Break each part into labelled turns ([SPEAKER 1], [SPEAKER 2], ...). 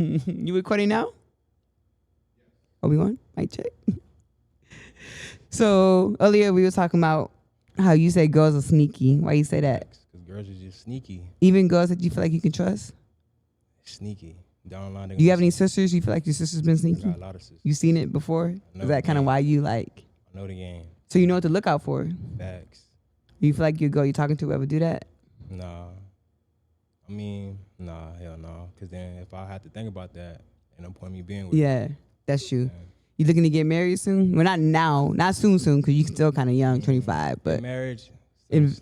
[SPEAKER 1] You recording now? Obi-Wan, mic check. So earlier we were talking about how you say girls are sneaky. Why you say that?
[SPEAKER 2] Because girls are just sneaky.
[SPEAKER 1] Even girls that you feel like you can trust?
[SPEAKER 2] Sneaky. Down the line.
[SPEAKER 1] Do you have any sisters? You feel like your sister's been sneaky?
[SPEAKER 2] I got a lot of sisters.
[SPEAKER 1] You seen it before? Is that kind of why you like?
[SPEAKER 2] I know the game.
[SPEAKER 1] So you know what to look out for?
[SPEAKER 2] Facts.
[SPEAKER 1] You feel like your girl you're talking to ever do that?
[SPEAKER 2] Nah. I mean, nah, hell no. Because then if I had to think about that, and I'm pointing me being with
[SPEAKER 1] Yeah, that's true.
[SPEAKER 2] Yeah.
[SPEAKER 1] You looking to get married soon? Well, not now. Not soon, because you're still kind of young, 25. But
[SPEAKER 2] marriage,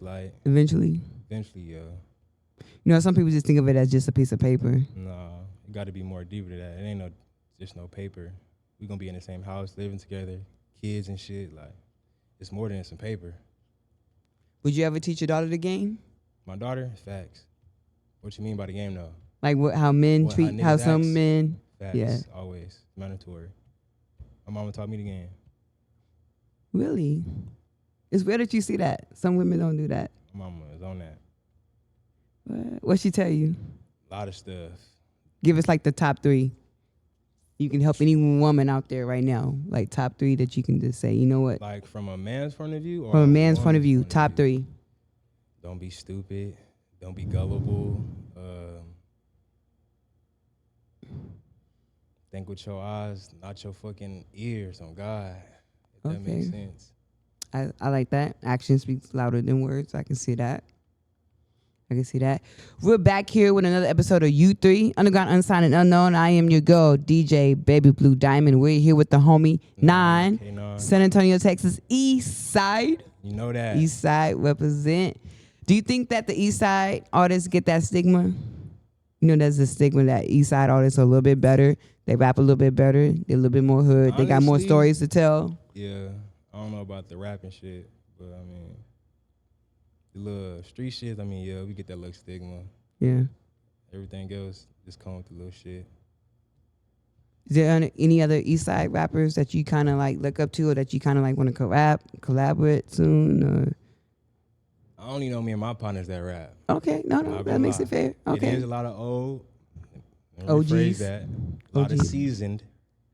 [SPEAKER 2] like
[SPEAKER 1] eventually?
[SPEAKER 2] Eventually, yeah.
[SPEAKER 1] You know, some people just think of it as just a piece of paper.
[SPEAKER 2] Nah, you got to be more deeper to that. It ain't just no paper. We gonna be in the same house, living together, kids and shit. Like, it's more than some paper.
[SPEAKER 1] Would you ever teach your daughter the game?
[SPEAKER 2] My daughter, facts. What you mean by the game, though?
[SPEAKER 1] Like how men treat, how some
[SPEAKER 2] acts.
[SPEAKER 1] men.
[SPEAKER 2] Facts,
[SPEAKER 1] yeah,
[SPEAKER 2] always mandatory. My mama taught me the game.
[SPEAKER 1] Really? It's weird that you see that. Some women don't do that.
[SPEAKER 2] My mama is on that.
[SPEAKER 1] What'd she tell you?
[SPEAKER 2] A lot of stuff.
[SPEAKER 1] Give us like the top 3. You can help any woman out there right now. Like top 3 that you can just say, you know what?
[SPEAKER 2] Like from a man's point of view? Or
[SPEAKER 1] from a man's point of view, top 3.
[SPEAKER 2] Don't be stupid. Don't be gullible. Think with your eyes, not your fucking ears, on God. If that makes sense.
[SPEAKER 1] I like that. Action speaks louder than words. I can see that. We're back here with another episode of U3, Underground, Unsigned, and Unknown. I am your girl, DJ Baby Blue Diamond. We're here with the homie, Nine, San Antonio, Texas, East Side.
[SPEAKER 2] You know that.
[SPEAKER 1] East Side represent. Do you think that the East Side artists get that stigma? You know, there's a stigma that East Side artists are a little bit better. They rap a little bit better. They're a little bit more hood.
[SPEAKER 2] Honestly,
[SPEAKER 1] they got more stories to tell.
[SPEAKER 2] Yeah. I don't know about the rapping shit, but I mean, the little street shit, I mean, yeah, we get that little stigma.
[SPEAKER 1] Yeah.
[SPEAKER 2] Everything else just come with the little shit.
[SPEAKER 1] Is there any other East Side rappers that you kind of like look up to or that you kind of like want to collab with soon? Or?
[SPEAKER 2] I only know me and my partners that rap.
[SPEAKER 1] Okay, no, that makes it fair. Okay.
[SPEAKER 2] There's a lot of old,
[SPEAKER 1] OGs.
[SPEAKER 2] A lot of seasoned,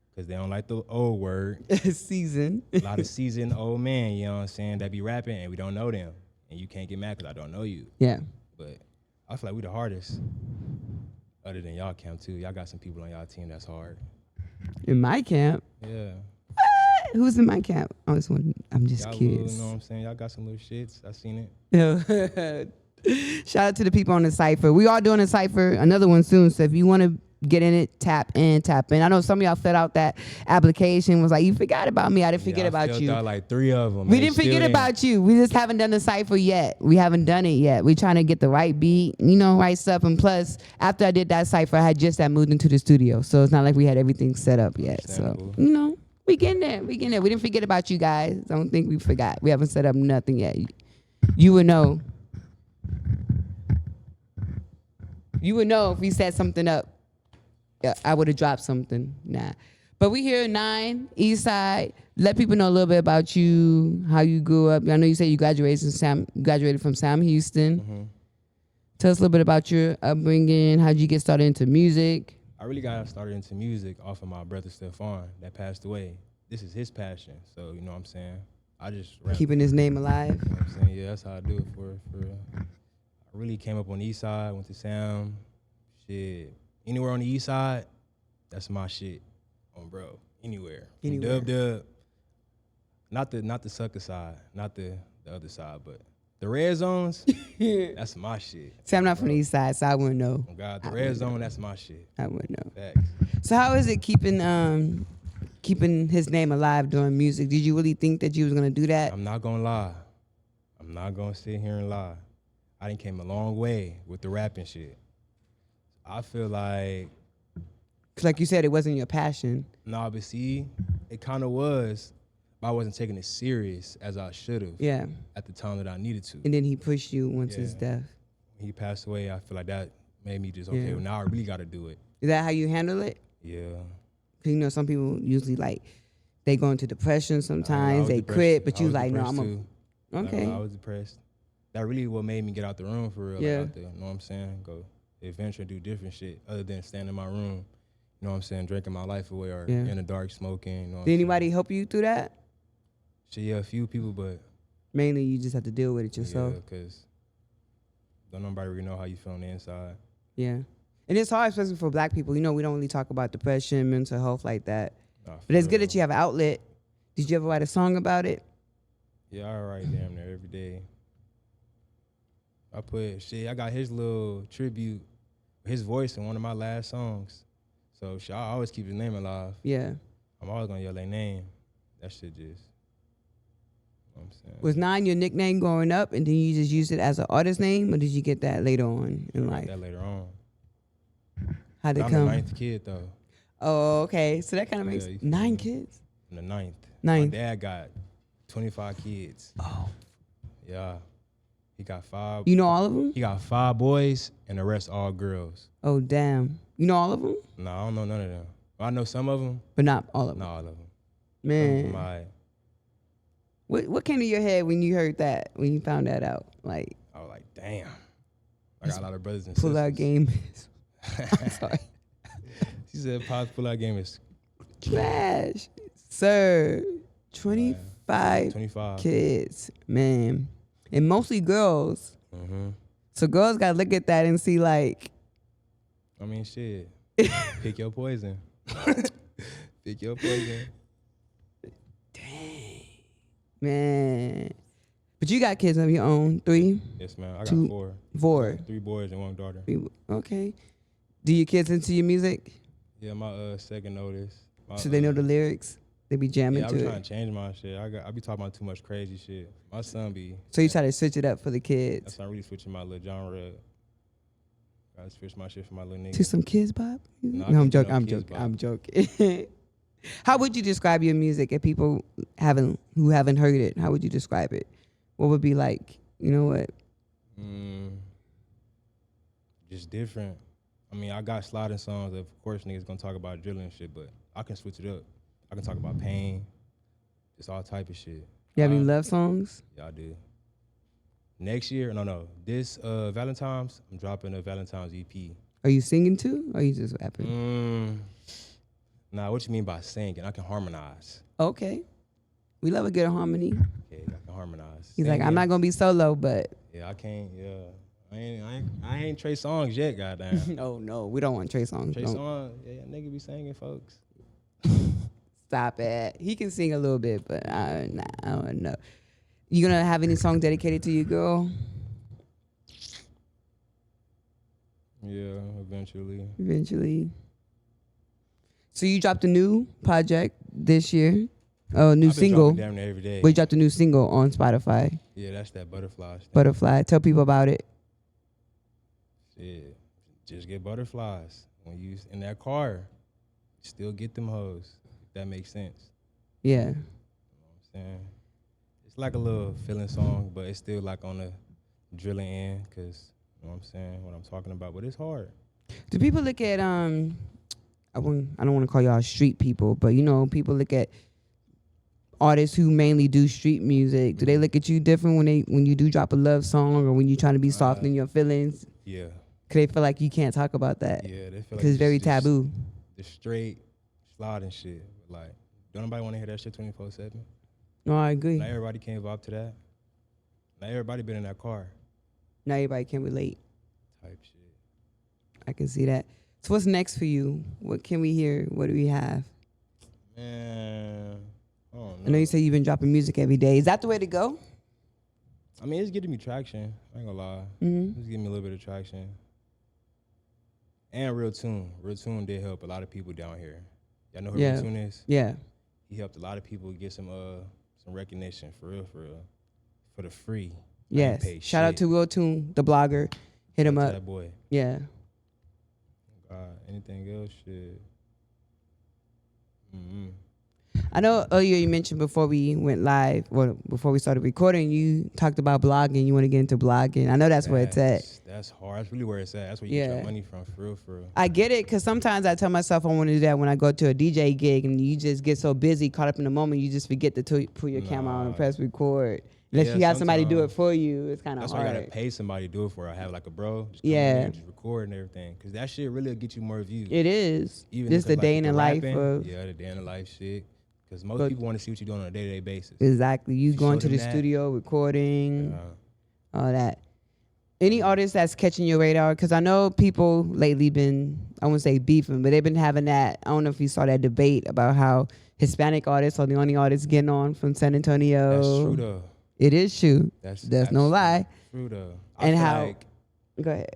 [SPEAKER 2] because they don't like the old word.
[SPEAKER 1] Seasoned.
[SPEAKER 2] A lot of seasoned old men, you know what I'm saying, that be rapping and we don't know them. And you can't get mad because I don't know you.
[SPEAKER 1] Yeah.
[SPEAKER 2] But I feel like we the hardest. Other than y'all camp too. Y'all got some people on y'all team that's hard.
[SPEAKER 1] In my camp?
[SPEAKER 2] Yeah.
[SPEAKER 1] What? Who's in my camp? I'm just
[SPEAKER 2] y'all
[SPEAKER 1] curious.
[SPEAKER 2] You know what I'm saying? Y'all got some little shits. I seen it.
[SPEAKER 1] Yeah. Shout out to the people on the cypher. We are doing a cypher, another one soon. So if you want to get in it, tap in. I know some of y'all filled out that application, was like, you forgot about me. I didn't forget about you.
[SPEAKER 2] I filled out like 3 of them.
[SPEAKER 1] We didn't forget about you. We just haven't done the cypher yet. We haven't done it yet. We're trying to get the right beat, right stuff. And plus, after I did that cypher, I had just moved into the studio. So it's not like we had everything set up yet. So, we getting there. We didn't forget about you guys. I don't think we forgot. We haven't set up nothing yet. You would know. You would know if we set something up. I would have dropped something. Nah. But we here at 9, East Side. Let people know a little bit about you, how you grew up. I know you said you graduated from Sam Houston. Mm-hmm. Tell us a little bit about your upbringing. How'd you get started into music?
[SPEAKER 2] I really got started into music off of my brother Stefan that passed away. This is his passion. So, you know what I'm saying? I just rap.
[SPEAKER 1] Keeping his name alive.
[SPEAKER 2] You know what I'm saying? Yeah, that's how I do it for real. I really came up on the East Side, went to Sam. Shit. Anywhere on the East Side, that's my shit. Bro. Anywhere. Dub. Not the sucker side, not the other side, but the red zones, that's my shit.
[SPEAKER 1] See, I'm not from the East Side, so I wouldn't know.
[SPEAKER 2] Oh God, the red zone, that's my shit.
[SPEAKER 1] I wouldn't know.
[SPEAKER 2] Facts.
[SPEAKER 1] So how is it keeping his name alive doing music? Did you really think that you was gonna do that?
[SPEAKER 2] I'm not gonna lie. I'm not gonna sit here and lie. I done came a long way with the rapping shit. I feel like,
[SPEAKER 1] cause like you said, it wasn't your passion.
[SPEAKER 2] Nah, but see, it kind of was, but I wasn't taking it serious as I should have.
[SPEAKER 1] Yeah.
[SPEAKER 2] At the time that I needed to.
[SPEAKER 1] And then he pushed you once his death.
[SPEAKER 2] When he passed away, I feel like that made me just, okay, well, now I really got to do it.
[SPEAKER 1] Is that how you handle it?
[SPEAKER 2] Yeah.
[SPEAKER 1] Cause some people usually they go into depression sometimes, they quit, but you like, no, okay.
[SPEAKER 2] I was depressed. That really what made me get out the room for real.
[SPEAKER 1] Yeah.
[SPEAKER 2] Out there, you know what I'm saying? Go adventure and do different shit other than stand in my room know what I'm saying, drinking my life away or
[SPEAKER 1] Yeah.
[SPEAKER 2] in the dark smoking. You know what
[SPEAKER 1] Did
[SPEAKER 2] I'm
[SPEAKER 1] anybody help you through that?
[SPEAKER 2] saying? Yeah, a few people, but
[SPEAKER 1] Mainly, you just have to deal with it yourself.
[SPEAKER 2] yeah, because don't nobody really know how you feel on the inside.
[SPEAKER 1] Yeah. And it's hard, especially for black people. You know, we don't really talk about depression, mental health like that.
[SPEAKER 2] Nah,
[SPEAKER 1] But it's
[SPEAKER 2] for
[SPEAKER 1] good
[SPEAKER 2] real.
[SPEAKER 1] that you have an outlet. Did you ever write a song about it?
[SPEAKER 2] Yeah, I write damn near every day. I got his little tribute, his voice in one of my last songs. So I always keep his name alive.
[SPEAKER 1] Yeah.
[SPEAKER 2] I'm always gonna yell their name. That shit just, you know what I'm saying?
[SPEAKER 1] Was 9 your nickname growing up, and then you just used it as an artist name, or did you get that later on in
[SPEAKER 2] I
[SPEAKER 1] life?
[SPEAKER 2] got that later on.
[SPEAKER 1] How'd it
[SPEAKER 2] I'm
[SPEAKER 1] come?
[SPEAKER 2] the 9th kid though.
[SPEAKER 1] Oh, okay. So that kind of makes
[SPEAKER 2] Yeah, you feel
[SPEAKER 1] 9
[SPEAKER 2] me?
[SPEAKER 1] kids.
[SPEAKER 2] I'm the 9th.
[SPEAKER 1] Ninth.
[SPEAKER 2] My dad got 25 kids.
[SPEAKER 1] Oh.
[SPEAKER 2] Yeah. He got 5.
[SPEAKER 1] You know all of them?
[SPEAKER 2] He got 5 boys and the rest all girls.
[SPEAKER 1] Oh, damn. You know all of them?
[SPEAKER 2] No, I don't know none of them. I know some of them,
[SPEAKER 1] But not all of them.
[SPEAKER 2] not all of them.
[SPEAKER 1] Man. What came to your head when you heard that, when you found that out? Like,
[SPEAKER 2] I was like, damn. I got a lot of brothers and
[SPEAKER 1] pull
[SPEAKER 2] sisters.
[SPEAKER 1] out game. I'm sorry.
[SPEAKER 2] She said, Pop's pull out game is
[SPEAKER 1] Trash. Sir. 25
[SPEAKER 2] 25.
[SPEAKER 1] kids. Man. And mostly girls.
[SPEAKER 2] Mm-hmm.
[SPEAKER 1] So girls got to look at that and see like,
[SPEAKER 2] I mean, shit. Pick your poison. Pick your poison.
[SPEAKER 1] dang. Man. But you got kids of your own. 3?
[SPEAKER 2] Yes, man. I got
[SPEAKER 1] 2,
[SPEAKER 2] 4.
[SPEAKER 1] 4.
[SPEAKER 2] 3 boys and 1 daughter.
[SPEAKER 1] Okay. Do your kids into your music?
[SPEAKER 2] Yeah, my second oldest.
[SPEAKER 1] So they know the lyrics? They be jamming
[SPEAKER 2] Yeah, I
[SPEAKER 1] to
[SPEAKER 2] be
[SPEAKER 1] it?
[SPEAKER 2] trying to change my shit. I be talking about too much crazy shit. My son be.
[SPEAKER 1] So you try to switch it up for the kids?
[SPEAKER 2] That's why I'm really switching my little genre. I switch my shit for my little nigga.
[SPEAKER 1] To some Kids Bop?
[SPEAKER 2] No, I
[SPEAKER 1] No, I'm
[SPEAKER 2] can't do
[SPEAKER 1] joking.
[SPEAKER 2] no
[SPEAKER 1] I'm
[SPEAKER 2] Kids
[SPEAKER 1] joking. I'm joking. How would you describe your music if people who haven't heard it? How would you describe it? What would be like? You know what?
[SPEAKER 2] Just different. I mean, I got sliding songs. Of course, niggas gonna talk about drilling and shit, but I can switch it up. I can talk about pain. It's all type of shit.
[SPEAKER 1] You have any love songs?
[SPEAKER 2] Yeah, I do. Next year, no. This Valentine's, I'm dropping a Valentine's EP.
[SPEAKER 1] Are you singing too? Or are you just rapping?
[SPEAKER 2] Nah, what you mean by singing? I can harmonize.
[SPEAKER 1] Okay. We love a good harmony.
[SPEAKER 2] Yeah, I can harmonize.
[SPEAKER 1] He's like,
[SPEAKER 2] Singing,
[SPEAKER 1] I'm not gonna be solo, but
[SPEAKER 2] Yeah, I can't. Yeah, I ain't Trey Songz yet. Goddamn.
[SPEAKER 1] no, we don't want Trey Songz.
[SPEAKER 2] Trey
[SPEAKER 1] Don't.
[SPEAKER 2] Songz, yeah, nigga be singing, folks.
[SPEAKER 1] Stop it. He can sing a little bit, but I don't know. You gonna have any song dedicated to your girl?
[SPEAKER 2] Yeah, eventually.
[SPEAKER 1] Eventually. So you dropped a new project this year, a new
[SPEAKER 2] I've been
[SPEAKER 1] single.
[SPEAKER 2] dropping damn near every day.
[SPEAKER 1] We dropped a new single on Spotify,
[SPEAKER 2] Yeah, that's that butterflies. Thing.
[SPEAKER 1] Butterfly. Tell people about it.
[SPEAKER 2] Shit, just get butterflies when you in that car. Still get them hoes. If that makes sense.
[SPEAKER 1] Yeah.
[SPEAKER 2] You know what I'm saying? It's like a little feeling song, but it's still like on the drilling end, cause you know what I'm saying, what I'm talking about. But it's hard.
[SPEAKER 1] Do people look at I don't want to call y'all street people, but you know, people look at artists who mainly do street music. Do they look at you different when you do drop a love song or when you trying to be soft in your feelings?
[SPEAKER 2] Yeah.
[SPEAKER 1] Cause they feel like you can't talk about that.
[SPEAKER 2] Yeah, they feel like
[SPEAKER 1] Because it's very taboo.
[SPEAKER 2] The straight sliding shit. Like, don't nobody want to hear that shit 24/7.
[SPEAKER 1] No, I agree.
[SPEAKER 2] Not everybody can vibe to that. Not everybody been in that car.
[SPEAKER 1] Not everybody can relate.
[SPEAKER 2] Type shit.
[SPEAKER 1] I can see that. So what's next for you? What can we hear? What do we have?
[SPEAKER 2] Man, I don't know.
[SPEAKER 1] I know you say you've been dropping music every day. Is that the way to go?
[SPEAKER 2] I mean, it's getting me traction. I ain't gonna lie.
[SPEAKER 1] Mm-hmm.
[SPEAKER 2] It's giving me a little bit of traction. And Real Tune. Real Tune did help a lot of people down here. Y'all know who
[SPEAKER 1] Yeah.
[SPEAKER 2] Real Tune is?
[SPEAKER 1] Yeah.
[SPEAKER 2] He helped a lot of people get some recognition for real, for the free. I ain't
[SPEAKER 1] Yes.
[SPEAKER 2] paid
[SPEAKER 1] Shout out
[SPEAKER 2] shit.
[SPEAKER 1] to Will Tune, the blogger. Hit him
[SPEAKER 2] Shout out
[SPEAKER 1] up.
[SPEAKER 2] to that boy.
[SPEAKER 1] Yeah.
[SPEAKER 2] Anything else? Shit.
[SPEAKER 1] I know earlier you mentioned before we went live, well, before we started recording, you talked about blogging. You want to get into blogging. I know that's where it's at.
[SPEAKER 2] That's hard. That's really where it's at. That's where you get
[SPEAKER 1] Yeah.
[SPEAKER 2] your money from, for real, for real.
[SPEAKER 1] I get it, because sometimes I tell myself I want to do that when I go to a DJ gig and you just get so busy, caught up in the moment, you just forget to put your camera on and
[SPEAKER 2] Nah.
[SPEAKER 1] press record. Unless
[SPEAKER 2] Yeah,
[SPEAKER 1] you have somebody do it
[SPEAKER 2] sometimes.
[SPEAKER 1] for you, it's kind of
[SPEAKER 2] That's why I
[SPEAKER 1] hard.
[SPEAKER 2] gotta pay somebody to do it for. I have like a bro, just come in
[SPEAKER 1] Yeah.
[SPEAKER 2] there and just record and everything, cause that shit really will get you more views.
[SPEAKER 1] It is.
[SPEAKER 2] Even
[SPEAKER 1] Just the
[SPEAKER 2] because,
[SPEAKER 1] day in
[SPEAKER 2] with
[SPEAKER 1] the life
[SPEAKER 2] rapping,
[SPEAKER 1] of.
[SPEAKER 2] yeah, the day in the life shit. Cause most
[SPEAKER 1] But-
[SPEAKER 2] people want to see what you're doing on a day-to-day basis.
[SPEAKER 1] Exactly. You
[SPEAKER 2] If you
[SPEAKER 1] going
[SPEAKER 2] show
[SPEAKER 1] to the
[SPEAKER 2] them that,
[SPEAKER 1] studio, recording, all that.
[SPEAKER 2] Mm-hmm.
[SPEAKER 1] Any artists that's catching your radar? Because I know people lately been, I won't say beefing, but they've been having that. I don't know if you saw that debate about how Hispanic artists are the only artists getting on from San Antonio.
[SPEAKER 2] That's true though.
[SPEAKER 1] It is true.
[SPEAKER 2] That's
[SPEAKER 1] no lie.
[SPEAKER 2] True though.
[SPEAKER 1] And
[SPEAKER 2] I feel
[SPEAKER 1] how?
[SPEAKER 2] like
[SPEAKER 1] Go ahead.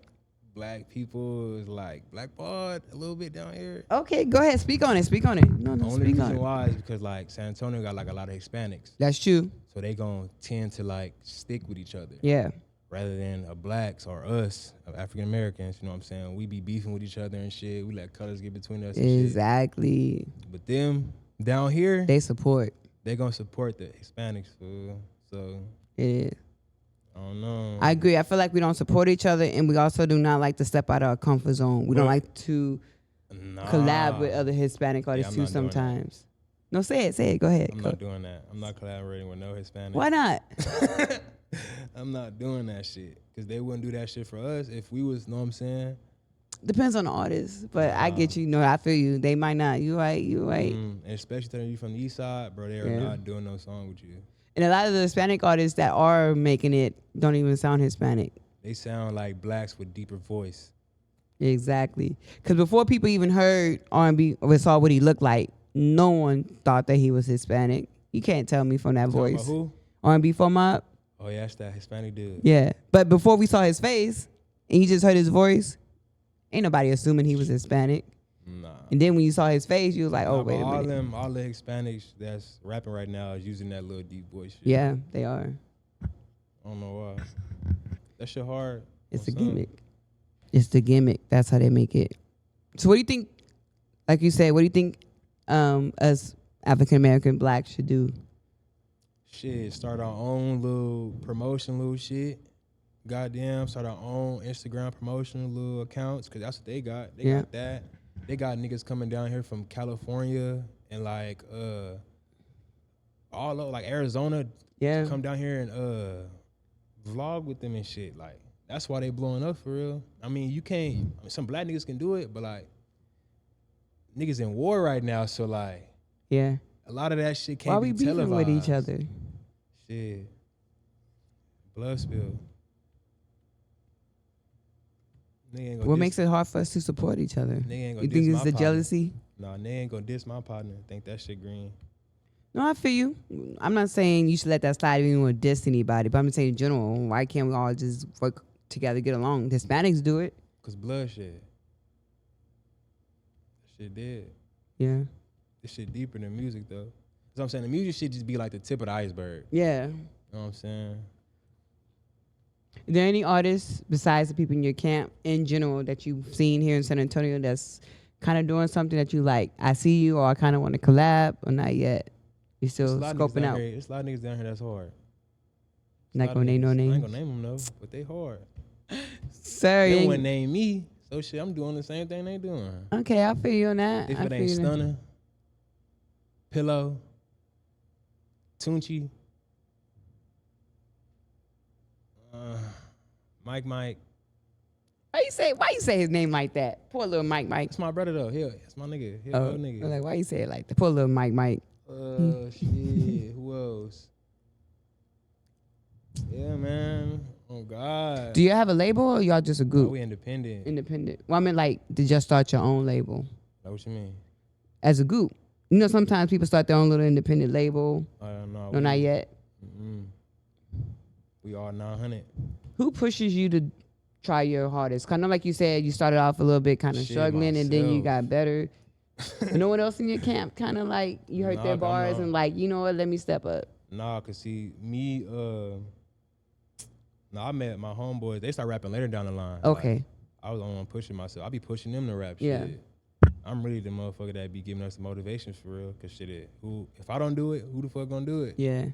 [SPEAKER 2] black people is like blackballed a little bit down here.
[SPEAKER 1] Okay, go ahead. Speak on it. Speak on it. No,
[SPEAKER 2] Only
[SPEAKER 1] speak on
[SPEAKER 2] reason
[SPEAKER 1] it.
[SPEAKER 2] why is because like San Antonio got like a lot of Hispanics,
[SPEAKER 1] That's true.
[SPEAKER 2] so they gonna tend to like stick with each other.
[SPEAKER 1] Yeah.
[SPEAKER 2] Rather than a blacks or us, African Americans, you know what I'm saying? We be beefing with each other and shit. We let colors get between us and
[SPEAKER 1] Exactly.
[SPEAKER 2] shit. But them down here,
[SPEAKER 1] They support.
[SPEAKER 2] they gonna support the Hispanics, fool. So
[SPEAKER 1] It is.
[SPEAKER 2] I don't know.
[SPEAKER 1] I agree. I feel like we don't support each other, and we also do not like to step out of our comfort zone. We don't like to collab with other Hispanic artists
[SPEAKER 2] I'm
[SPEAKER 1] too
[SPEAKER 2] not doing that.
[SPEAKER 1] sometimes. No, say it. Say it. Go ahead.
[SPEAKER 2] I'm not doing that. I'm not collaborating with no Hispanic.
[SPEAKER 1] Why not?
[SPEAKER 2] I'm not doing that shit. Because they wouldn't do that shit for us if we was, know what I'm saying?
[SPEAKER 1] Depends on the artist, but I get you. No, I feel you. They might not. You right.
[SPEAKER 2] And especially telling you from the east side, bro, they are not doing no song with you.
[SPEAKER 1] And a lot of the Hispanic artists that are making it don't even sound Hispanic.
[SPEAKER 2] They sound like blacks with deeper voice.
[SPEAKER 1] Exactly. Because before people even heard R&B or saw what he looked like, no one thought that he was Hispanic. You can't tell me from that
[SPEAKER 2] Talking
[SPEAKER 1] voice.
[SPEAKER 2] about who?
[SPEAKER 1] R&B for Mob?
[SPEAKER 2] Oh, yeah, that's that Hispanic dude.
[SPEAKER 1] Yeah. But before we saw his face and you just heard his voice, ain't nobody assuming he was Hispanic.
[SPEAKER 2] Nah.
[SPEAKER 1] And then when you saw his face, you was like, oh,
[SPEAKER 2] Nah,
[SPEAKER 1] wait a
[SPEAKER 2] but
[SPEAKER 1] minute.
[SPEAKER 2] all the Hispanics that's rapping right now is using that little deep voice shit.
[SPEAKER 1] Yeah, they are.
[SPEAKER 2] I don't know why. That shit hard.
[SPEAKER 1] It's
[SPEAKER 2] on
[SPEAKER 1] a
[SPEAKER 2] some.
[SPEAKER 1] gimmick. It's the gimmick. That's how they make it. So what do you think, like you said, what do you think us African-American blacks should do?
[SPEAKER 2] Shit, start our own little promotion, little shit. Goddamn, start our own Instagram promotion, little accounts, because that's what they got. They got that. They got niggas coming down here from California and like all over, like Arizona.
[SPEAKER 1] Yeah.
[SPEAKER 2] To come down here and vlog with them and shit. Like, that's why they blowing up for real. I mean, you can't. I mean, some black niggas can do it, but like, niggas in war right now, so like,
[SPEAKER 1] Yeah.
[SPEAKER 2] a lot of that shit can't
[SPEAKER 1] Why
[SPEAKER 2] be
[SPEAKER 1] we beefing
[SPEAKER 2] televised.
[SPEAKER 1] with each other?
[SPEAKER 2] Shit. Blood spill. Nigga ain't gonna
[SPEAKER 1] What
[SPEAKER 2] diss-
[SPEAKER 1] makes it hard for us to support each other?
[SPEAKER 2] Nigga ain't gonna
[SPEAKER 1] You think
[SPEAKER 2] diss
[SPEAKER 1] it's
[SPEAKER 2] my
[SPEAKER 1] the
[SPEAKER 2] partner.
[SPEAKER 1] jealousy?
[SPEAKER 2] Nah, nigga ain't gonna diss my partner. Think that shit green.
[SPEAKER 1] No, I feel you. I'm not saying you should let that slide if you want to diss anybody, but I'm saying in general, why can't we all just work together, get along? The Hispanics do it.
[SPEAKER 2] Cause blood shit. That shit dead.
[SPEAKER 1] Yeah.
[SPEAKER 2] This shit deeper than music though. That's what I'm saying. The music shit just be like the tip of the iceberg.
[SPEAKER 1] Yeah.
[SPEAKER 2] You know what I'm saying?
[SPEAKER 1] Are there any artists besides the people in your camp in general that you've seen here in San Antonio that's kind of doing something that you like? I see you, or I kind of want to collab, or not yet? You're still scoping out.
[SPEAKER 2] There's a lot of niggas down here that's hard.
[SPEAKER 1] Not gonna name no
[SPEAKER 2] I ain't
[SPEAKER 1] names.
[SPEAKER 2] gonna name them though, but they hard.
[SPEAKER 1] Sir,
[SPEAKER 2] They
[SPEAKER 1] you
[SPEAKER 2] wouldn't
[SPEAKER 1] ain't-
[SPEAKER 2] name me, so shit, I'm doing the same thing they doing.
[SPEAKER 1] okay, I feel you on that.
[SPEAKER 2] If
[SPEAKER 1] I
[SPEAKER 2] it
[SPEAKER 1] feel
[SPEAKER 2] ain't
[SPEAKER 1] you on that.
[SPEAKER 2] Stunner, Pillow, Tunchi, Mike,
[SPEAKER 1] Why you say his name like that? Poor little Mike.
[SPEAKER 2] that's my brother though. That's my nigga. He a
[SPEAKER 1] Oh,
[SPEAKER 2] old nigga.
[SPEAKER 1] like why you say it like that? Poor little Mike.
[SPEAKER 2] Shit. Who else? Yeah, man. Oh God.
[SPEAKER 1] Do you have a label or y'all just a
[SPEAKER 2] Oh,
[SPEAKER 1] group?
[SPEAKER 2] we independent.
[SPEAKER 1] Independent. Well, I mean, like, did you start your own label
[SPEAKER 2] Know what you mean?
[SPEAKER 1] as a group? You know, sometimes people start their own little independent label.
[SPEAKER 2] I don't know.
[SPEAKER 1] No, not yet.
[SPEAKER 2] We are 900.
[SPEAKER 1] Who pushes you to try your hardest? Kind of like you said, you started off a little bit kind of
[SPEAKER 2] Shit,
[SPEAKER 1] struggling, and then you
[SPEAKER 2] myself.
[SPEAKER 1] got better. But no one else in your camp kind of like you heard
[SPEAKER 2] Nah,
[SPEAKER 1] their
[SPEAKER 2] I'm
[SPEAKER 1] bars
[SPEAKER 2] not.
[SPEAKER 1] and like, you know what? Let me step up.
[SPEAKER 2] Nah, cause see, me, I met my homeboys. They start rapping later down the line.
[SPEAKER 1] Okay.
[SPEAKER 2] Like, I was the only one pushing myself. I be pushing them to rap
[SPEAKER 1] Yeah.
[SPEAKER 2] shit. I'm really the motherfucker that be giving us the motivation for real. Cause shit, if I don't do it, who the fuck gonna do it?
[SPEAKER 1] Yeah.
[SPEAKER 2] You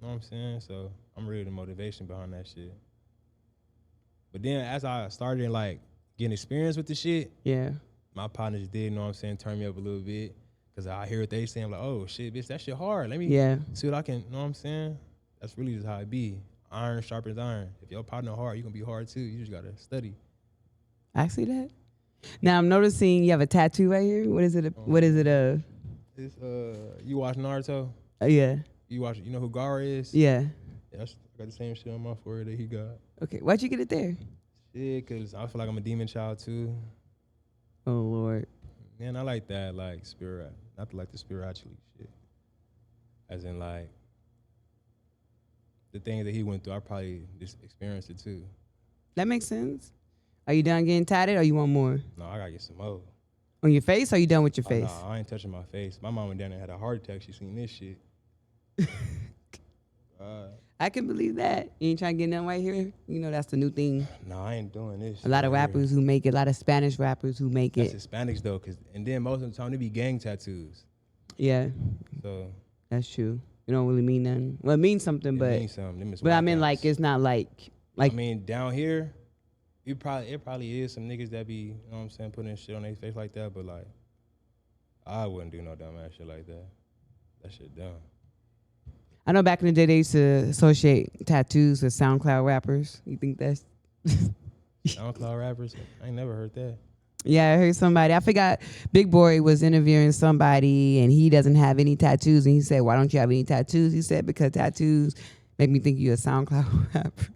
[SPEAKER 2] know what I'm saying? So I'm really the motivation behind that shit. But then as I started like getting experience with the shit,
[SPEAKER 1] Yeah.
[SPEAKER 2] my partners did, you know what I'm saying, turn me up a little bit. Cause I hear what they saying, like, oh shit, bitch, that shit hard. Let me
[SPEAKER 1] Yeah.
[SPEAKER 2] see what I can, you know what I'm saying? that's really just how it be. Iron sharpens iron. If your partner hard, you gonna be hard too. You just gotta study.
[SPEAKER 1] I see that. Now I'm noticing you have a tattoo right here. What is it? What is it?
[SPEAKER 2] It's you watch Naruto?
[SPEAKER 1] Yeah.
[SPEAKER 2] You know who Gaara is?
[SPEAKER 1] Yeah.
[SPEAKER 2] I got the same shit on my forehead that he got.
[SPEAKER 1] Okay. Why'd you get it there?
[SPEAKER 2] Shit, cause I feel like I'm a demon child too.
[SPEAKER 1] Oh Lord.
[SPEAKER 2] Man, I like that, like spirit, not like the spiritually shit. As in like the things that he went through, I probably just experienced it too.
[SPEAKER 1] That makes sense. Are you done getting tatted or you want more?
[SPEAKER 2] No, I gotta get some more.
[SPEAKER 1] On your face or are you done with your face?
[SPEAKER 2] Nah, I ain't touching my face. My mom and dad had a heart attack. She seen this shit.
[SPEAKER 1] I can believe that. You ain't trying to get nothing right here? You know, that's the new thing.
[SPEAKER 2] No, I ain't doing this.
[SPEAKER 1] A lot of rappers who make it, a lot of Spanish rappers who make it.
[SPEAKER 2] That's Hispanics though, and then most of the time they be gang tattoos.
[SPEAKER 1] Yeah.
[SPEAKER 2] So.
[SPEAKER 1] That's true. It don't really mean nothing. Well, it means something, but.
[SPEAKER 2] It means something.
[SPEAKER 1] But I mean, like, it's not like.
[SPEAKER 2] I mean, down here, it probably is some niggas that be, you know what I'm saying, putting shit on their face like that, but like, I wouldn't do no dumb ass shit like that. That shit dumb.
[SPEAKER 1] I know back in the day they used to associate tattoos with SoundCloud rappers. You think that's
[SPEAKER 2] SoundCloud rappers? I ain't never heard that.
[SPEAKER 1] Yeah, I heard somebody. I forgot. Big Boy was interviewing somebody, and he doesn't have any tattoos. And he said, "Why don't you have any tattoos?" He said, "Because tattoos make me think you're a SoundCloud rapper."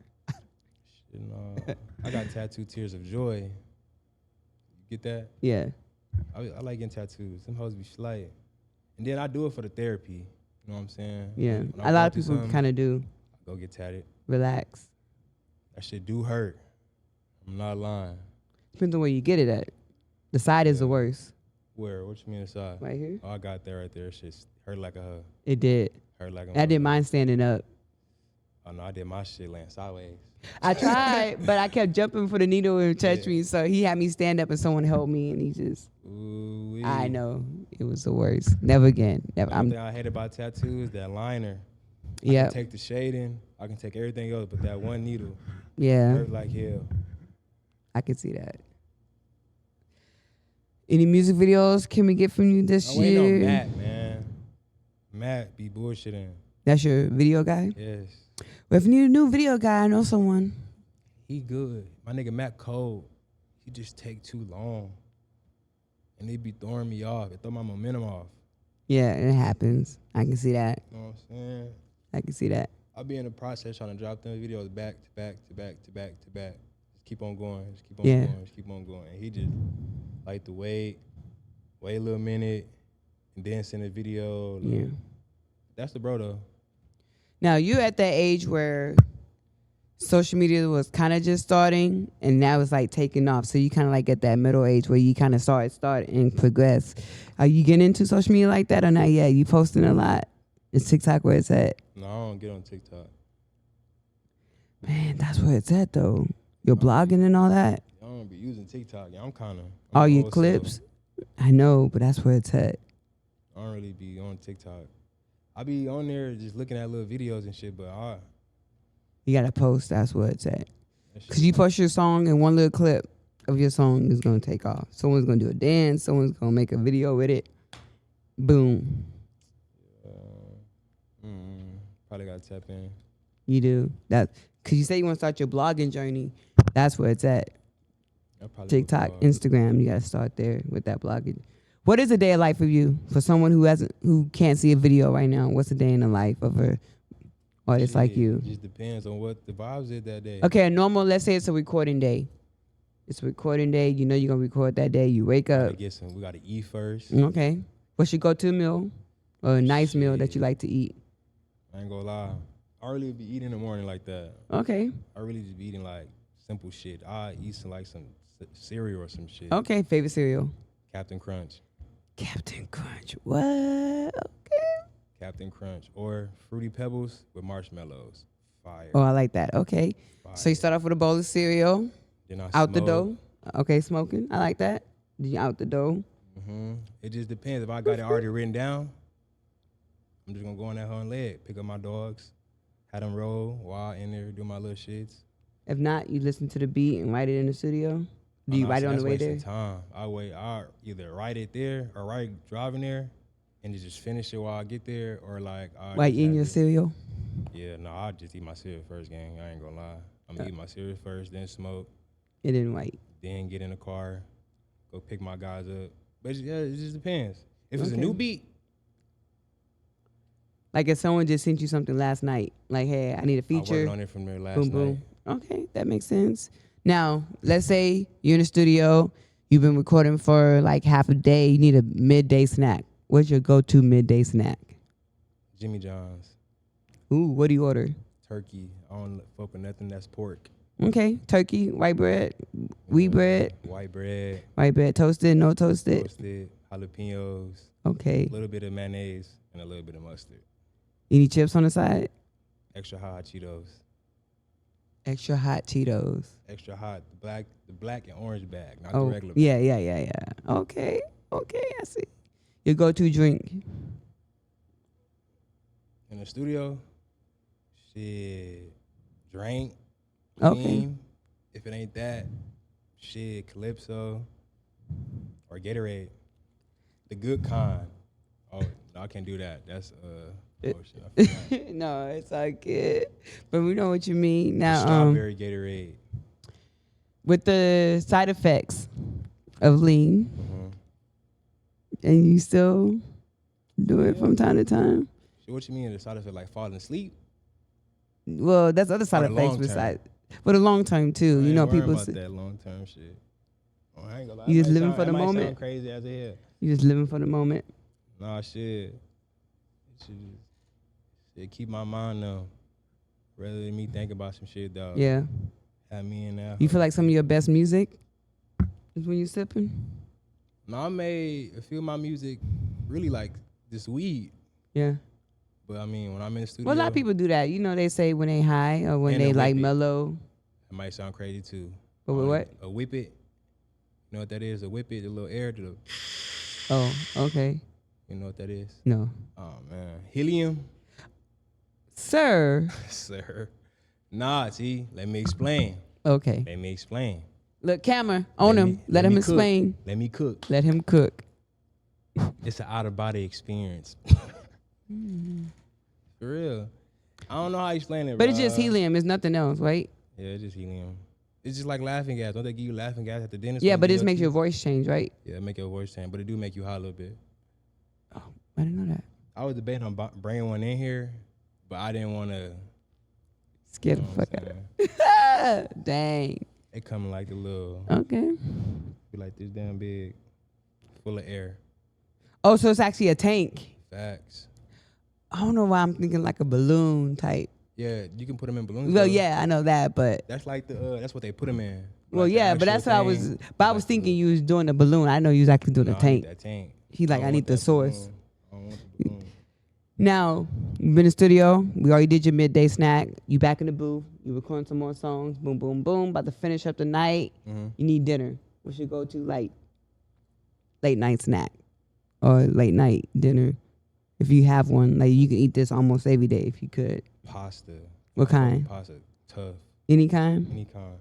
[SPEAKER 2] Shit, no. I got tattooed Tears of Joy. You get that?
[SPEAKER 1] Yeah.
[SPEAKER 2] I like getting tattoos. Them hoes be slight. And then I do it for the therapy. You know what I'm saying?
[SPEAKER 1] Yeah. A lot of people kind of do.
[SPEAKER 2] I go get tatted.
[SPEAKER 1] Relax.
[SPEAKER 2] That shit do hurt. I'm not lying.
[SPEAKER 1] Depends on where you get it at. The side is the worst.
[SPEAKER 2] Where? What you mean the side?
[SPEAKER 1] Right here.
[SPEAKER 2] Oh, I got that right there. Shit hurt like a hug.
[SPEAKER 1] It did.
[SPEAKER 2] Hurt like a
[SPEAKER 1] I did mine standing up.
[SPEAKER 2] Oh, no, I did my shit laying sideways.
[SPEAKER 1] I tried, but I kept jumping for the needle and touched me. So he had me stand up and someone helped me, and he just.
[SPEAKER 2] Ooh-wee.
[SPEAKER 1] I know. It was the worst. Never again. Never.
[SPEAKER 2] The thing I hate about tattoos, that liner.
[SPEAKER 1] Yeah.
[SPEAKER 2] I can take the shading. I can take everything else, but that one needle.
[SPEAKER 1] Yeah.
[SPEAKER 2] Hurt like hell.
[SPEAKER 1] I can see that. Any music videos can we get from you this year?
[SPEAKER 2] I waiting on Matt, man. Matt be bullshitting.
[SPEAKER 1] That's your video guy?
[SPEAKER 2] Yes.
[SPEAKER 1] Well, if you need a new video guy, I know someone.
[SPEAKER 2] He good. My nigga Matt cold. He just take too long. And they be throwing me off. It throw my momentum off.
[SPEAKER 1] Yeah, it happens. I can see that.
[SPEAKER 2] You know what I'm saying?
[SPEAKER 1] I can see that.
[SPEAKER 2] I'll be in the process trying to drop them videos back to back to back to back to back. Just keep on going. Just keep on going. Just keep on going. And he just like to wait a little minute, and then send a video. Like,
[SPEAKER 1] yeah.
[SPEAKER 2] That's the bro though.
[SPEAKER 1] Now you're at that age where social media was kind of just starting, and now it's like taking off. So you kind of like at that middle age where you kind of start and progress. Are you getting into social media like that or not yet? You posting a lot? Is TikTok where it's at?
[SPEAKER 2] No, I don't get on TikTok.
[SPEAKER 1] Man, that's where it's at though. You're blogging and all that.
[SPEAKER 2] I don't be using TikTok. Yeah, I'm kind of.
[SPEAKER 1] All your clips? I know, but that's where it's at.
[SPEAKER 2] I don't really be on TikTok. I be on there just looking at little videos and shit, but
[SPEAKER 1] you gotta post. That's where it's at. Cause you post your song and one little clip of your song is gonna take off. Someone's gonna do a dance. Someone's gonna make a video with it. Boom.
[SPEAKER 2] Probably gotta tap in.
[SPEAKER 1] You do that because you say you want to start your blogging journey. That's where it's at. TikTok, Instagram. You gotta start there with that blogging. What is a day of life for you? For someone who can't see a video right now, what's a day in the life of a artist like you?
[SPEAKER 2] It just depends on what the vibes is that day.
[SPEAKER 1] Okay, a normal. Let's say it's a recording day. It's a recording day. You know you're gonna record that day. You wake up.
[SPEAKER 2] We gotta eat first.
[SPEAKER 1] Okay. What's your go-to meal or a nice meal that you like to eat?
[SPEAKER 2] I ain't gonna lie. I really be eating in the morning like that.
[SPEAKER 1] Okay.
[SPEAKER 2] I really just be eating like simple shit. I eat some cereal or some shit.
[SPEAKER 1] Okay, favorite cereal?
[SPEAKER 2] Captain Crunch.
[SPEAKER 1] Captain Crunch. What? Okay.
[SPEAKER 2] Captain Crunch or Fruity Pebbles with marshmallows. Fire.
[SPEAKER 1] Oh, I like that. Okay.
[SPEAKER 2] Fire.
[SPEAKER 1] So you start off with a bowl of cereal.
[SPEAKER 2] Then I
[SPEAKER 1] out the dough. Okay, smoking. I like that. Then you out the dough.
[SPEAKER 2] It just depends. If I got it already written down, I'm just gonna go on that hoe and lay it. Pick up my dogs, have them roll while in there, do my little shits.
[SPEAKER 1] If not, you listen to the beat and write it in the studio. Do you write it on the way there?
[SPEAKER 2] Time. I either write it there or driving there, and just finish it while I get there, or like.
[SPEAKER 1] While eating your cereal.
[SPEAKER 2] Yeah, no, I'll just eat my cereal first, gang. I ain't gonna lie. I'm gonna eat my cereal first, then smoke,
[SPEAKER 1] It didn't wait.
[SPEAKER 2] then get in the car, go pick my guys up. But yeah, it just depends. If it's a
[SPEAKER 1] Okay.
[SPEAKER 2] new beat,
[SPEAKER 1] Like if someone just sent you something last night, like, hey, I need a
[SPEAKER 2] I worked
[SPEAKER 1] feature.
[SPEAKER 2] on it from there last
[SPEAKER 1] Boom,
[SPEAKER 2] night.
[SPEAKER 1] boom. Okay, that makes sense. Now, let's say you're in the studio, you've been recording for like half a day, you need a midday snack. What's your go-to midday snack?
[SPEAKER 2] Jimmy John's,
[SPEAKER 1] Ooh, what do you order?
[SPEAKER 2] turkey. I don't fuck with nothing that's pork.
[SPEAKER 1] Okay, turkey, white bread, wheat bread,
[SPEAKER 2] White bread,
[SPEAKER 1] white bread, toasted, no toasted.
[SPEAKER 2] roasted, jalapenos,
[SPEAKER 1] Okay.
[SPEAKER 2] a little bit of mayonnaise, and a little bit of mustard.
[SPEAKER 1] Any chips on the side?
[SPEAKER 2] Extra hot Cheetos.
[SPEAKER 1] Extra hot Cheetos.
[SPEAKER 2] Extra hot, the black and orange bag, not
[SPEAKER 1] Oh,
[SPEAKER 2] the regular bag.
[SPEAKER 1] yeah. Okay, I see. Your go-to drink?
[SPEAKER 2] In the studio, shit, drink,
[SPEAKER 1] Okay.
[SPEAKER 2] Cream. If it ain't that, shit, Calypso or Gatorade. The good kind. Oh, no, I can't do that. That's oh shit, I forgot.
[SPEAKER 1] No, it's all good. But we know what you mean.
[SPEAKER 2] The
[SPEAKER 1] Now,
[SPEAKER 2] strawberry Gatorade.
[SPEAKER 1] with the side effects of lean,
[SPEAKER 2] Mm-hmm.
[SPEAKER 1] and you still do it from time to time.
[SPEAKER 2] So what you mean the side effect, like falling asleep?
[SPEAKER 1] Well, that's other side
[SPEAKER 2] the
[SPEAKER 1] effects
[SPEAKER 2] long
[SPEAKER 1] besides. But the long term too.
[SPEAKER 2] I
[SPEAKER 1] You know,
[SPEAKER 2] ain't worrying
[SPEAKER 1] people.
[SPEAKER 2] about that long term shit. Oh, I ain't gonna lie.
[SPEAKER 1] You
[SPEAKER 2] That
[SPEAKER 1] just
[SPEAKER 2] might
[SPEAKER 1] living
[SPEAKER 2] sound-
[SPEAKER 1] for the
[SPEAKER 2] that might
[SPEAKER 1] moment?
[SPEAKER 2] sound crazy as hell.
[SPEAKER 1] You just living for the moment.
[SPEAKER 2] Nah, shit. Shit, keep my mind numb. Rather than me think about some shit, dog.
[SPEAKER 1] Yeah.
[SPEAKER 2] Have me in that.
[SPEAKER 1] You feel like some of your best music is when you sipping?
[SPEAKER 2] No, I made a few of my music really like this weed.
[SPEAKER 1] Yeah.
[SPEAKER 2] But I mean, when I'm in the studio,
[SPEAKER 1] Well, a lot of people do that. You know, they say when they high or when
[SPEAKER 2] And
[SPEAKER 1] they
[SPEAKER 2] a
[SPEAKER 1] like
[SPEAKER 2] whippy.
[SPEAKER 1] mellow.
[SPEAKER 2] it might sound crazy too.
[SPEAKER 1] But with what?
[SPEAKER 2] A whip it. You know what that is? A whip it, the little air to the.
[SPEAKER 1] Oh, okay.
[SPEAKER 2] You know what that is?
[SPEAKER 1] No.
[SPEAKER 2] Oh man, helium,
[SPEAKER 1] Sir.
[SPEAKER 2] sir. Nah, see, let me explain.
[SPEAKER 1] Okay.
[SPEAKER 2] Let me explain.
[SPEAKER 1] Look, camera on him. Let him
[SPEAKER 2] me
[SPEAKER 1] explain.
[SPEAKER 2] Cook. Let me cook.
[SPEAKER 1] Let him cook.
[SPEAKER 2] It's an out of body experience. For real. I don't know how to explain it,
[SPEAKER 1] But
[SPEAKER 2] bro.
[SPEAKER 1] it's just helium. It's nothing else, right?
[SPEAKER 2] Yeah, it's just helium. It's just like laughing gas. Don't they give you laughing gas at the dentist?
[SPEAKER 1] Yeah,
[SPEAKER 2] when
[SPEAKER 1] but
[SPEAKER 2] you
[SPEAKER 1] this
[SPEAKER 2] go
[SPEAKER 1] makes
[SPEAKER 2] to-
[SPEAKER 1] your voice change, right?
[SPEAKER 2] Yeah, make your voice change, but it do make you high a little bit.
[SPEAKER 1] Oh, I didn't know that.
[SPEAKER 2] I was debating on bringing one in here, but I didn't want to.
[SPEAKER 1] Scared
[SPEAKER 2] You
[SPEAKER 1] the
[SPEAKER 2] know
[SPEAKER 1] fuck
[SPEAKER 2] what
[SPEAKER 1] out
[SPEAKER 2] I'm
[SPEAKER 1] of it. Dang.
[SPEAKER 2] It come like the little,
[SPEAKER 1] Okay.
[SPEAKER 2] be like this damn big, full of air.
[SPEAKER 1] Oh, so it's actually a tank.
[SPEAKER 2] Facts.
[SPEAKER 1] I don't know why I'm thinking like a balloon type.
[SPEAKER 2] Yeah, you can put them in balloons.
[SPEAKER 1] Well,
[SPEAKER 2] though.
[SPEAKER 1] yeah, I know that, but
[SPEAKER 2] That's like that's what they put them in.
[SPEAKER 1] well,
[SPEAKER 2] Like the
[SPEAKER 1] yeah, but
[SPEAKER 2] actual
[SPEAKER 1] that's what I was.
[SPEAKER 2] thing,
[SPEAKER 1] But I
[SPEAKER 2] like
[SPEAKER 1] was
[SPEAKER 2] the
[SPEAKER 1] thinking
[SPEAKER 2] little-
[SPEAKER 1] you was doing the balloon. I know you was actually doing
[SPEAKER 2] No,
[SPEAKER 1] the
[SPEAKER 2] I need
[SPEAKER 1] tank.
[SPEAKER 2] that tank.
[SPEAKER 1] He like,
[SPEAKER 2] don't
[SPEAKER 1] I need
[SPEAKER 2] want
[SPEAKER 1] the
[SPEAKER 2] that
[SPEAKER 1] source.
[SPEAKER 2] balloon. I don't want the balloon.
[SPEAKER 1] Now, you've been in the studio. We already did your midday snack. You back in the booth. You recording some more songs. Boom, boom, boom. About to finish up the night.
[SPEAKER 2] Mm-hmm.
[SPEAKER 1] You need dinner. What should go to like late night snack or late night dinner? If you have one, like you can eat this almost every day if you could.
[SPEAKER 2] Pasta.
[SPEAKER 1] What kind?
[SPEAKER 2] Pasta. Tough.
[SPEAKER 1] Any kind?
[SPEAKER 2] Any kind.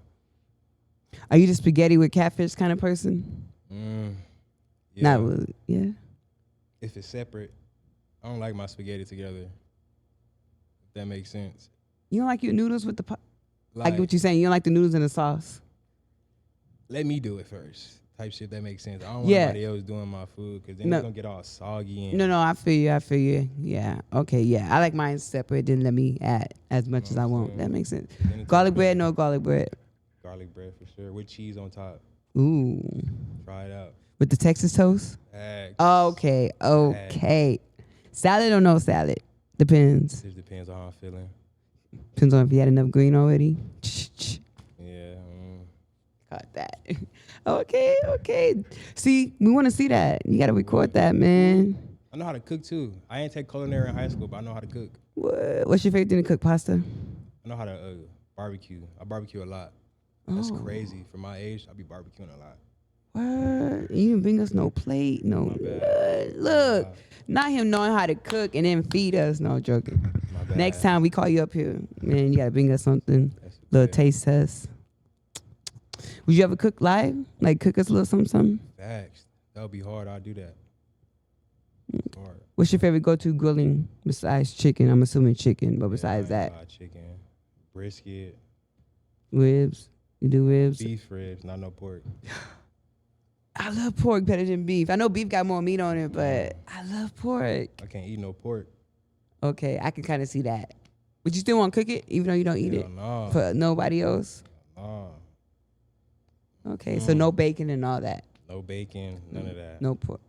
[SPEAKER 1] Are you the spaghetti with catfish kind of person?
[SPEAKER 2] Yeah.
[SPEAKER 1] Not really. Yeah.
[SPEAKER 2] If it's separate, I don't like my spaghetti together. If that makes sense.
[SPEAKER 1] You don't like your noodles with the I get what you're saying. You don't like the noodles in the sauce.
[SPEAKER 2] Let me do it first. Type shit that makes sense. I don't want
[SPEAKER 1] Yeah.
[SPEAKER 2] nobody else doing my food because then
[SPEAKER 1] No.
[SPEAKER 2] it's gonna get all soggy. And
[SPEAKER 1] No, I feel you. Yeah. Okay, yeah. I like mine separate. Then let me add as much as I want. That makes sense.
[SPEAKER 2] then it's
[SPEAKER 1] Garlic
[SPEAKER 2] like
[SPEAKER 1] bread, no garlic bread.
[SPEAKER 2] garlic bread for sure with cheese on top.
[SPEAKER 1] Ooh.
[SPEAKER 2] Try it out.
[SPEAKER 1] With the Texas toast?
[SPEAKER 2] Facts.
[SPEAKER 1] Okay. Salad or no salad? Depends.
[SPEAKER 2] Just depends on how I'm feeling.
[SPEAKER 1] Depends on if you had enough green already.
[SPEAKER 2] Yeah.
[SPEAKER 1] Caught that. Okay. See, we want to see that. You got to record that, man.
[SPEAKER 2] I know how to cook too. I ain't take culinary in high school, but I know how to cook.
[SPEAKER 1] What's your favorite thing to cook? Pasta?
[SPEAKER 2] I know how to barbecue. I barbecue a lot. That's
[SPEAKER 1] Oh.
[SPEAKER 2] crazy. For my age, I be barbecuing a lot.
[SPEAKER 1] What? You didn't bring us no plate, no.
[SPEAKER 2] My bad.
[SPEAKER 1] Look,
[SPEAKER 2] My bad.
[SPEAKER 1] not him knowing how to cook and then feed us. No, joking.
[SPEAKER 2] My bad.
[SPEAKER 1] Next time we call you up here, man, you got to bring us something.
[SPEAKER 2] That's
[SPEAKER 1] Little
[SPEAKER 2] bad.
[SPEAKER 1] taste test. Would you ever cook live? Like cook us a little something?
[SPEAKER 2] Facts. That would be hard. I'll do that. Hard.
[SPEAKER 1] What's your favorite go-to grilling besides chicken? I'm assuming chicken, but besides that,
[SPEAKER 2] chicken, brisket,
[SPEAKER 1] ribs. You do ribs?
[SPEAKER 2] beef ribs, not no pork.
[SPEAKER 1] I love pork better than beef. I know beef got more meat on it, but I love pork.
[SPEAKER 2] I can't eat no pork.
[SPEAKER 1] Okay, I can kind of see that. But you still want to cook it, even though you don't eat it
[SPEAKER 2] No.
[SPEAKER 1] for nobody else?
[SPEAKER 2] No.
[SPEAKER 1] Okay, so no bacon and all that.
[SPEAKER 2] No bacon, none of that.
[SPEAKER 1] No pork.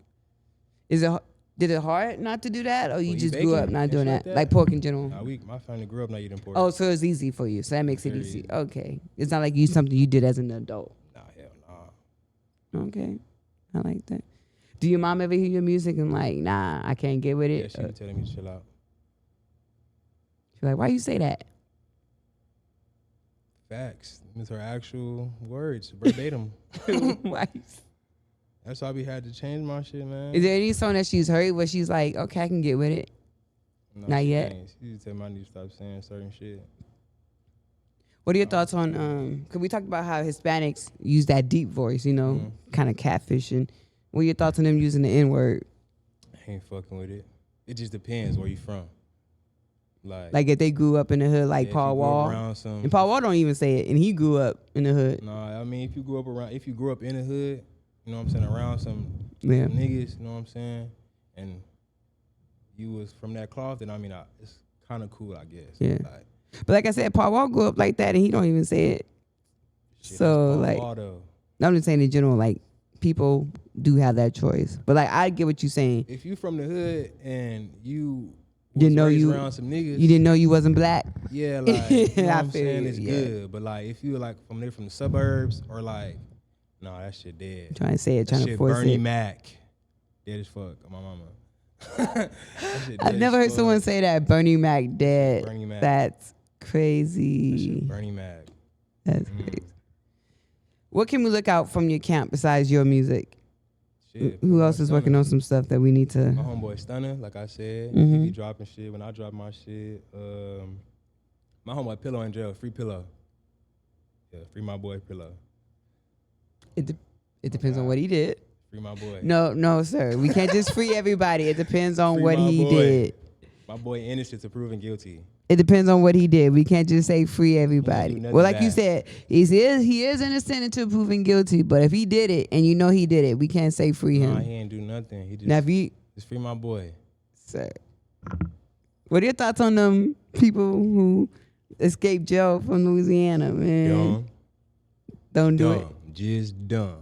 [SPEAKER 1] Did it hard not to do that, or you
[SPEAKER 2] Well,
[SPEAKER 1] just
[SPEAKER 2] eat
[SPEAKER 1] grew
[SPEAKER 2] bacon
[SPEAKER 1] up not
[SPEAKER 2] and
[SPEAKER 1] doing
[SPEAKER 2] shit
[SPEAKER 1] that?
[SPEAKER 2] like
[SPEAKER 1] Like pork in general?
[SPEAKER 2] Nah, my family grew up not eating pork.
[SPEAKER 1] Oh, so it's easy for you. So that makes it
[SPEAKER 2] Very
[SPEAKER 1] easy.
[SPEAKER 2] easy.
[SPEAKER 1] Okay. It's not like something you did as an adult.
[SPEAKER 2] Nah, hell nah.
[SPEAKER 1] Okay. I like that. Do your mom ever hear your music and like, nah, I can't get with
[SPEAKER 2] Yeah,
[SPEAKER 1] it?
[SPEAKER 2] she be telling me to chill out.
[SPEAKER 1] She's like, why you say that?
[SPEAKER 2] Facts. It's her actual words, verbatim.
[SPEAKER 1] Why?
[SPEAKER 2] That's why we had to change my shit, man.
[SPEAKER 1] Is there any song that she's heard where she's like, okay, I can get with it?
[SPEAKER 2] No,
[SPEAKER 1] Not
[SPEAKER 2] she
[SPEAKER 1] yet?
[SPEAKER 2] ain't. She just tell me I need to stop saying certain shit.
[SPEAKER 1] What are your thoughts on, because we talked about how Hispanics use that deep voice, you know, kind of catfishing. What are your thoughts on them using the N-word?
[SPEAKER 2] I ain't fucking with it. It just depends where you from.
[SPEAKER 1] Like if they grew up in the hood like
[SPEAKER 2] if
[SPEAKER 1] Paul
[SPEAKER 2] you grew up
[SPEAKER 1] Wall.
[SPEAKER 2] around
[SPEAKER 1] And Paul Wall don't even say it, and he grew up in the hood.
[SPEAKER 2] Nah, I mean, if you grew up in the hood, you know what I'm saying, around some
[SPEAKER 1] Yeah.
[SPEAKER 2] niggas, you know what I'm saying, and you was from that cloth, then I mean, it's kind of cool, I guess.
[SPEAKER 1] Yeah.
[SPEAKER 2] Like,
[SPEAKER 1] But like I said, Paul Wall grew up like that, and he don't even say it.
[SPEAKER 2] shit,
[SPEAKER 1] So,
[SPEAKER 2] that's
[SPEAKER 1] like,
[SPEAKER 2] Paul Wall, though.
[SPEAKER 1] I'm just saying in general, like, people do have that choice. But like, I get what you're saying.
[SPEAKER 2] If you from the hood and you
[SPEAKER 1] Didn't know
[SPEAKER 2] raised
[SPEAKER 1] you
[SPEAKER 2] around some niggas,
[SPEAKER 1] You didn't know you wasn't black.
[SPEAKER 2] yeah, like you know what
[SPEAKER 1] I
[SPEAKER 2] I'm
[SPEAKER 1] feel
[SPEAKER 2] saying,
[SPEAKER 1] you,
[SPEAKER 2] it's
[SPEAKER 1] yeah.
[SPEAKER 2] good. But like, if you like from the suburbs or like, nah, that shit dead.
[SPEAKER 1] Trying to say it,
[SPEAKER 2] That
[SPEAKER 1] trying to
[SPEAKER 2] shit
[SPEAKER 1] force
[SPEAKER 2] Bernie
[SPEAKER 1] it.
[SPEAKER 2] Mac, dead as fuck. On my mama. That shit
[SPEAKER 1] I've
[SPEAKER 2] dead
[SPEAKER 1] never
[SPEAKER 2] as
[SPEAKER 1] heard
[SPEAKER 2] fuck.
[SPEAKER 1] someone say that. Bernie Mac dead.
[SPEAKER 2] Bernie Mac.
[SPEAKER 1] That's
[SPEAKER 2] That
[SPEAKER 1] crazy.
[SPEAKER 2] shit Bernie Mac.
[SPEAKER 1] That's crazy. What can we look out from your camp besides your music?
[SPEAKER 2] Shit,
[SPEAKER 1] Who
[SPEAKER 2] my
[SPEAKER 1] else is
[SPEAKER 2] Stunner.
[SPEAKER 1] working on some stuff that we need
[SPEAKER 2] My
[SPEAKER 1] to?
[SPEAKER 2] homeboy Stunner, like I said,
[SPEAKER 1] Mhm.
[SPEAKER 2] he be dropping shit when I drop my shit. My homeboy Pillow in jail, free Pillow. Yeah, free my boy Pillow.
[SPEAKER 1] It depends on
[SPEAKER 2] God.
[SPEAKER 1] what he did.
[SPEAKER 2] Free my boy.
[SPEAKER 1] No, sir. We can't just free everybody. It depends on
[SPEAKER 2] Free
[SPEAKER 1] what
[SPEAKER 2] my
[SPEAKER 1] he
[SPEAKER 2] boy.
[SPEAKER 1] did.
[SPEAKER 2] My boy innocent to proven guilty.
[SPEAKER 1] It depends on what he did. We can't just say free everybody.
[SPEAKER 2] nothing
[SPEAKER 1] Well, like you
[SPEAKER 2] bad.
[SPEAKER 1] said, he is innocent until proven guilty. But if he did it and you know he did it, we can't say free
[SPEAKER 2] Nah,
[SPEAKER 1] him.
[SPEAKER 2] he ain't do nothing. He
[SPEAKER 1] Now, if you,
[SPEAKER 2] just free my boy.
[SPEAKER 1] sir, what are your thoughts on them people who escaped jail from Louisiana, man?
[SPEAKER 2] Dumb.
[SPEAKER 1] Don't do it.
[SPEAKER 2] Dumb. Just dumb.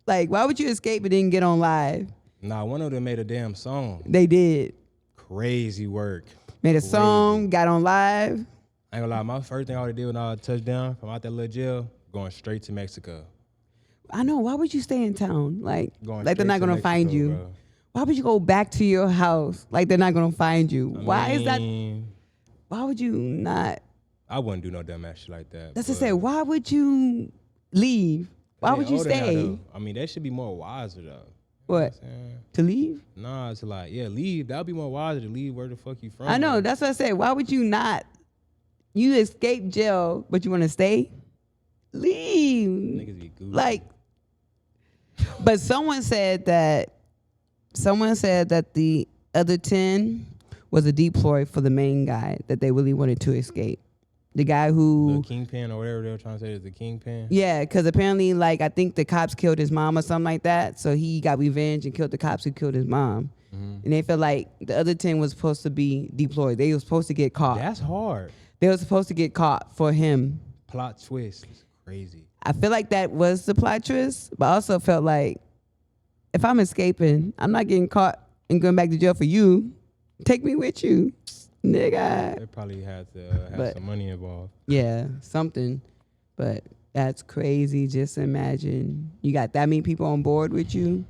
[SPEAKER 1] Like, why would you escape and then get on live?
[SPEAKER 2] Nah, one of them made a damn song.
[SPEAKER 1] They did.
[SPEAKER 2] Crazy work.
[SPEAKER 1] Made a
[SPEAKER 2] Crazy.
[SPEAKER 1] song, got on live.
[SPEAKER 2] I ain't gonna lie, my first thing I would did when I touched down from out that little jail, going straight to Mexico.
[SPEAKER 1] I know. Why would you stay in town? Like
[SPEAKER 2] Going
[SPEAKER 1] they're
[SPEAKER 2] straight
[SPEAKER 1] not
[SPEAKER 2] to
[SPEAKER 1] gonna
[SPEAKER 2] Mexico,
[SPEAKER 1] find you.
[SPEAKER 2] bro.
[SPEAKER 1] Why would you go back to your house? Like they're not gonna find you. Why is that? Why would you not?
[SPEAKER 2] I wouldn't do no dumb ass shit like that.
[SPEAKER 1] That's to say, why would you leave? Why would you stay?
[SPEAKER 2] I mean, that should be more wiser though.
[SPEAKER 1] What?
[SPEAKER 2] You know I'm saying?
[SPEAKER 1] To leave?
[SPEAKER 2] Nah, it's like, yeah, leave. That'd be more wiser to leave where the fuck you from.
[SPEAKER 1] I know.
[SPEAKER 2] Like,
[SPEAKER 1] That's what I said. Why would you not? You escaped jail, but you want to stay? Leave.
[SPEAKER 2] niggas be goofy.
[SPEAKER 1] Like, but someone said that the other 10 was a deploy for the main guy that they really wanted to escape. The guy who,
[SPEAKER 2] the kingpin or whatever they were trying to say is the kingpin.
[SPEAKER 1] yeah, because apparently, like, I think the cops killed his mom or something like that. So he got revenge and killed the cops who killed his mom.
[SPEAKER 2] Mm-hmm.
[SPEAKER 1] And they felt like the other 10 was supposed to be deployed. They were supposed to get caught.
[SPEAKER 2] That's hard.
[SPEAKER 1] They were supposed to get caught for him.
[SPEAKER 2] Plot twist. It's crazy.
[SPEAKER 1] I feel like that was the plot twist, but I also felt like if I'm escaping, I'm not getting caught and going back to jail for you. Take me with you, nigga.
[SPEAKER 2] They probably had to have some money involved.
[SPEAKER 1] Yeah, something. But that's crazy. Just imagine you got that many people on board with you.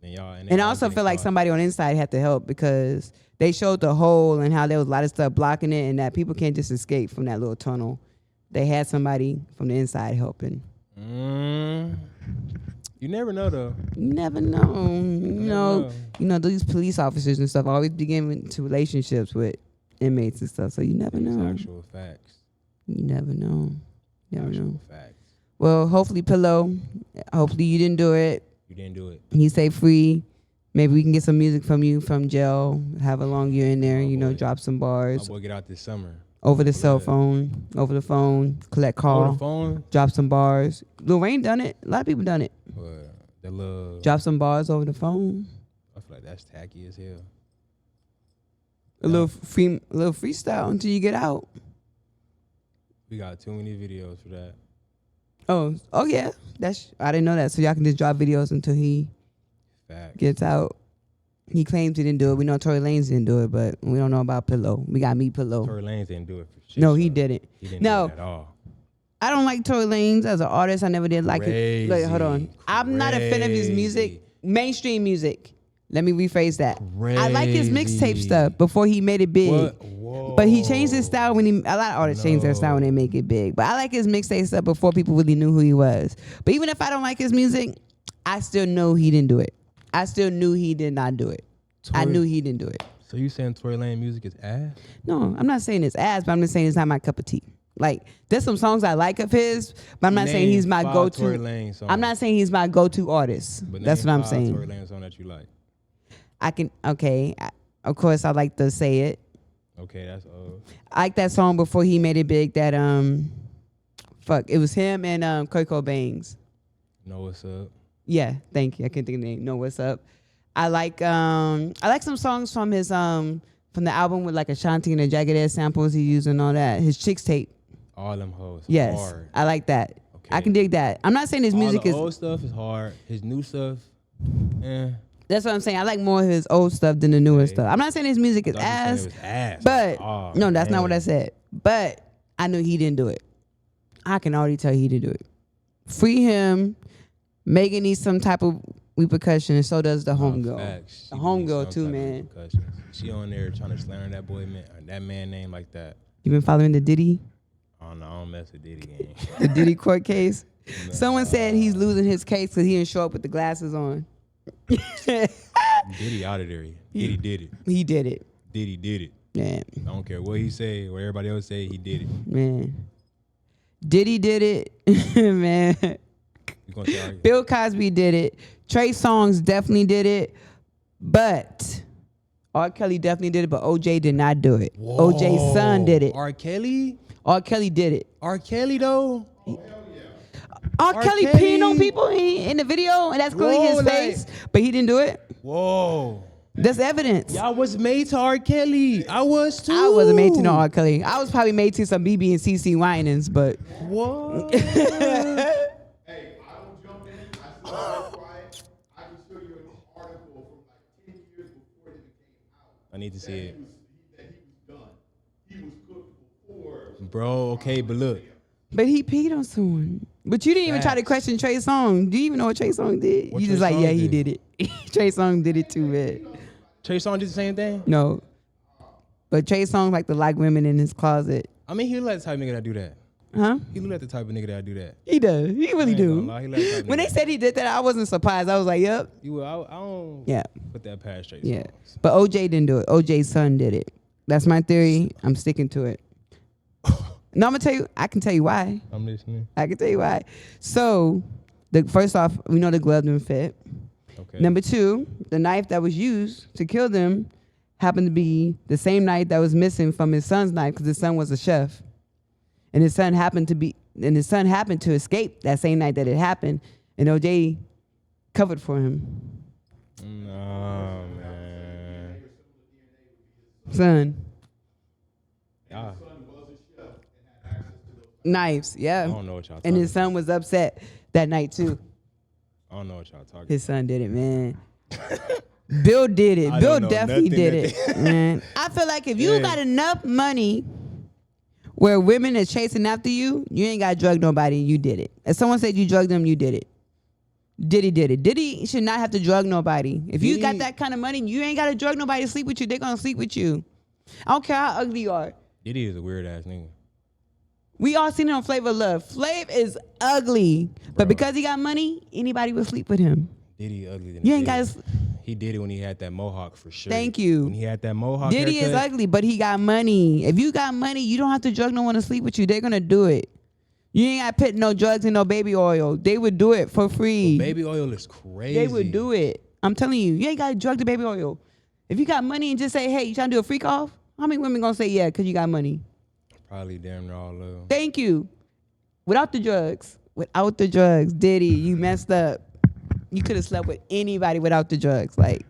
[SPEAKER 1] And I also feel like somebody on the inside had to help because they showed the hole and how there was a lot of stuff blocking it and that people can't just escape from that little tunnel. They had somebody from the inside helping.
[SPEAKER 2] You never know though.
[SPEAKER 1] You never know. You know, these police officers and stuff always begin into relationships with inmates and stuff. So you never know.
[SPEAKER 2] It's actual facts.
[SPEAKER 1] You never know. Never know.
[SPEAKER 2] Actual facts.
[SPEAKER 1] Well, hopefully, Pillow. Hopefully you didn't do it.
[SPEAKER 2] You didn't do it.
[SPEAKER 1] He say free. Maybe we can get some music from you from jail. Have a long year in there. Drop some
[SPEAKER 2] My
[SPEAKER 1] bars
[SPEAKER 2] boy get out this summer.
[SPEAKER 1] over the cell phone, over the phone, collect call,
[SPEAKER 2] Over the phone.
[SPEAKER 1] drop some bars. Lil Wayne done it. A lot of people done it.
[SPEAKER 2] The little.
[SPEAKER 1] Drop some bars over the phone.
[SPEAKER 2] I feel like that's tacky as hell.
[SPEAKER 1] A little freestyle until you get out.
[SPEAKER 2] We got too many videos for that.
[SPEAKER 1] Oh yeah. I didn't know that. So y'all can just drop videos until he gets out. He claims he didn't do it. We know Tory Lanez didn't do it, but we don't know about Pillow. We got me Pillow.
[SPEAKER 2] Tory Lanez didn't do it for shit.
[SPEAKER 1] No, he didn't.
[SPEAKER 2] He didn't do it at all.
[SPEAKER 1] I don't like Tory Lanez as an artist. I never did like it. Wait, hold on. I'm not a fan of his music. Mainstream music. Let me rephrase that. I like his mixtape stuff before he made it big. But he changed his style when a lot of artists change their style when they make it big. But I like his mixtape stuff before people really knew who he was. But even if I don't like his music, I still know he didn't do it. I still knew he did not do it. I knew he didn't do it.
[SPEAKER 2] So you saying Tory Lanez music is ass?
[SPEAKER 1] No, I'm not saying it's ass, but I'm just saying it's not my cup of tea. Like, there's some songs I like of his, but I'm not saying he's my go-to.
[SPEAKER 2] Tory Lanez songs.
[SPEAKER 1] I'm not saying he's my go-to artist.
[SPEAKER 2] But
[SPEAKER 1] that's what I'm saying.
[SPEAKER 2] Tory Lanez song that you like.
[SPEAKER 1] Of course, I like to say it.
[SPEAKER 2] Okay, that's old.
[SPEAKER 1] I like that song before he made it big. That it was him and Kurt Cobain's.
[SPEAKER 2] Know What's Up.
[SPEAKER 1] Yeah, thank you. I can't think of the name. Know What's Up. I like some songs from his from the album with like Ashanti and the Jagged Edge samples he used and all that. His Chicks tape.
[SPEAKER 2] All them hoes.
[SPEAKER 1] Yes,
[SPEAKER 2] hard.
[SPEAKER 1] I like that.
[SPEAKER 2] Okay.
[SPEAKER 1] I can dig that. I'm not saying his music is.
[SPEAKER 2] All the old stuff is hard. His new stuff,
[SPEAKER 1] That's what I'm saying. I like more of his old stuff than the newer stuff. I'm not saying his music is ass,
[SPEAKER 2] but
[SPEAKER 1] no, that's not what I said. But I knew he didn't do it. I can already tell he didn't do it. Free him. Megan needs some type of repercussion, and so does the homegirl. The homegirl too, man.
[SPEAKER 2] She on there trying to slander that man name like that.
[SPEAKER 1] You been following the Diddy?
[SPEAKER 2] I don't mess with Diddy game.
[SPEAKER 1] The Diddy court case? Someone said he's losing his case because he didn't show up with the glasses on.
[SPEAKER 2] Diddy out of there. Diddy did it.
[SPEAKER 1] He did it.
[SPEAKER 2] Diddy did it.
[SPEAKER 1] Man.
[SPEAKER 2] I don't care what he say, what everybody else say, he did it.
[SPEAKER 1] Man. Diddy did it. Man. Bill Cosby did it. Trey Songz definitely did it. But R. Kelly definitely did it, but OJ did not do it.
[SPEAKER 2] Whoa.
[SPEAKER 1] OJ's son did it.
[SPEAKER 2] R. Kelly?
[SPEAKER 1] R. Kelly did it.
[SPEAKER 2] R. Kelly though?
[SPEAKER 1] R. Kelly peeing on people in the video, and that's clearly his face, but he didn't do it.
[SPEAKER 2] Whoa.
[SPEAKER 1] That's evidence.
[SPEAKER 2] Y'all was made to R. Kelly. I was too.
[SPEAKER 1] I wasn't made to no R. Kelly. I was probably made to some BB and CC whinings, but.
[SPEAKER 2] Whoa.
[SPEAKER 3] Hey, I don't jump in. I still quiet. I can show you an article from like 10 years before it came out.
[SPEAKER 2] I need to see it.
[SPEAKER 3] That he was done. He was cooked before.
[SPEAKER 2] Bro, okay, but look.
[SPEAKER 1] But he peed on someone. But you didn't even try to question Trey Songz. Do you even know what Trey Songz did?
[SPEAKER 2] What
[SPEAKER 1] you
[SPEAKER 2] Trey
[SPEAKER 1] just like,
[SPEAKER 2] Songz
[SPEAKER 1] yeah, he
[SPEAKER 2] did?
[SPEAKER 1] did it. Trey Songz did it too, man.
[SPEAKER 2] Trey Songz did the same thing?
[SPEAKER 1] No. But Trey Songz like to lock women in his closet.
[SPEAKER 2] I mean, he look like the type of nigga that do that.
[SPEAKER 1] Huh?
[SPEAKER 2] He look like the type of nigga that do that.
[SPEAKER 1] He does. He really do.
[SPEAKER 2] Lie, he like the type of
[SPEAKER 1] When
[SPEAKER 2] nigga.
[SPEAKER 1] they said he did that, I wasn't surprised. I was like, yep.
[SPEAKER 2] I don't put that past Trey Songz.
[SPEAKER 1] Yeah. But OJ didn't do it. OJ's son did it. That's my theory. I'm sticking to it. No, I'm gonna tell you. I can tell you why.
[SPEAKER 2] I'm listening.
[SPEAKER 1] I can tell you why. So, first off, we know the glove didn't fit.
[SPEAKER 2] Okay.
[SPEAKER 1] Number two, the knife that was used to kill them happened to be the same knife that was missing from his son's knife because his son was a chef, and his son happened to escape that same night that it happened, and OJ covered for him.
[SPEAKER 2] No, man.
[SPEAKER 1] Son.
[SPEAKER 2] Yeah.
[SPEAKER 1] Knives, yeah.
[SPEAKER 2] I don't know what y'all talking
[SPEAKER 1] And his son was upset that night too.
[SPEAKER 2] I don't know what y'all talking
[SPEAKER 1] His son did it, man. Bill did it.
[SPEAKER 2] I
[SPEAKER 1] Bill
[SPEAKER 2] don't know
[SPEAKER 1] definitely
[SPEAKER 2] nothing
[SPEAKER 1] did
[SPEAKER 2] that
[SPEAKER 1] it, man. I feel like if you got enough money where women are chasing after you, you ain't got to drug nobody, you did it. If someone said you drugged them, you did it. Diddy did it. Diddy should not have to drug nobody. If you got that kind of money, you ain't got to drug nobody to sleep with you. They're going to sleep with you. I don't care how ugly you are.
[SPEAKER 2] Diddy is a weird ass nigga.
[SPEAKER 1] We all seen it on Flavor of Love. Flav is ugly, but because he got money, anybody will sleep with him.
[SPEAKER 2] Diddy ugly than
[SPEAKER 1] You ain't got.
[SPEAKER 2] He did it when he had that mohawk for sure.
[SPEAKER 1] Thank you.
[SPEAKER 2] When he had that mohawk.
[SPEAKER 1] Diddy
[SPEAKER 2] haircut,
[SPEAKER 1] is ugly, but he got money. If you got money, you don't have to drug no one to sleep with you. They're gonna do it. You ain't got to put no drugs in no baby oil. They would do it for free.
[SPEAKER 2] Baby oil is crazy.
[SPEAKER 1] They would do it. I'm telling you, you ain't got to drug the baby oil. If you got money and just say, hey, you trying to do a freak off? How many women gonna say yeah because you got money?
[SPEAKER 2] Probably damn near all of them.
[SPEAKER 1] Thank you. Without the drugs, Diddy, you messed up. You could have slept with anybody without the drugs. Like,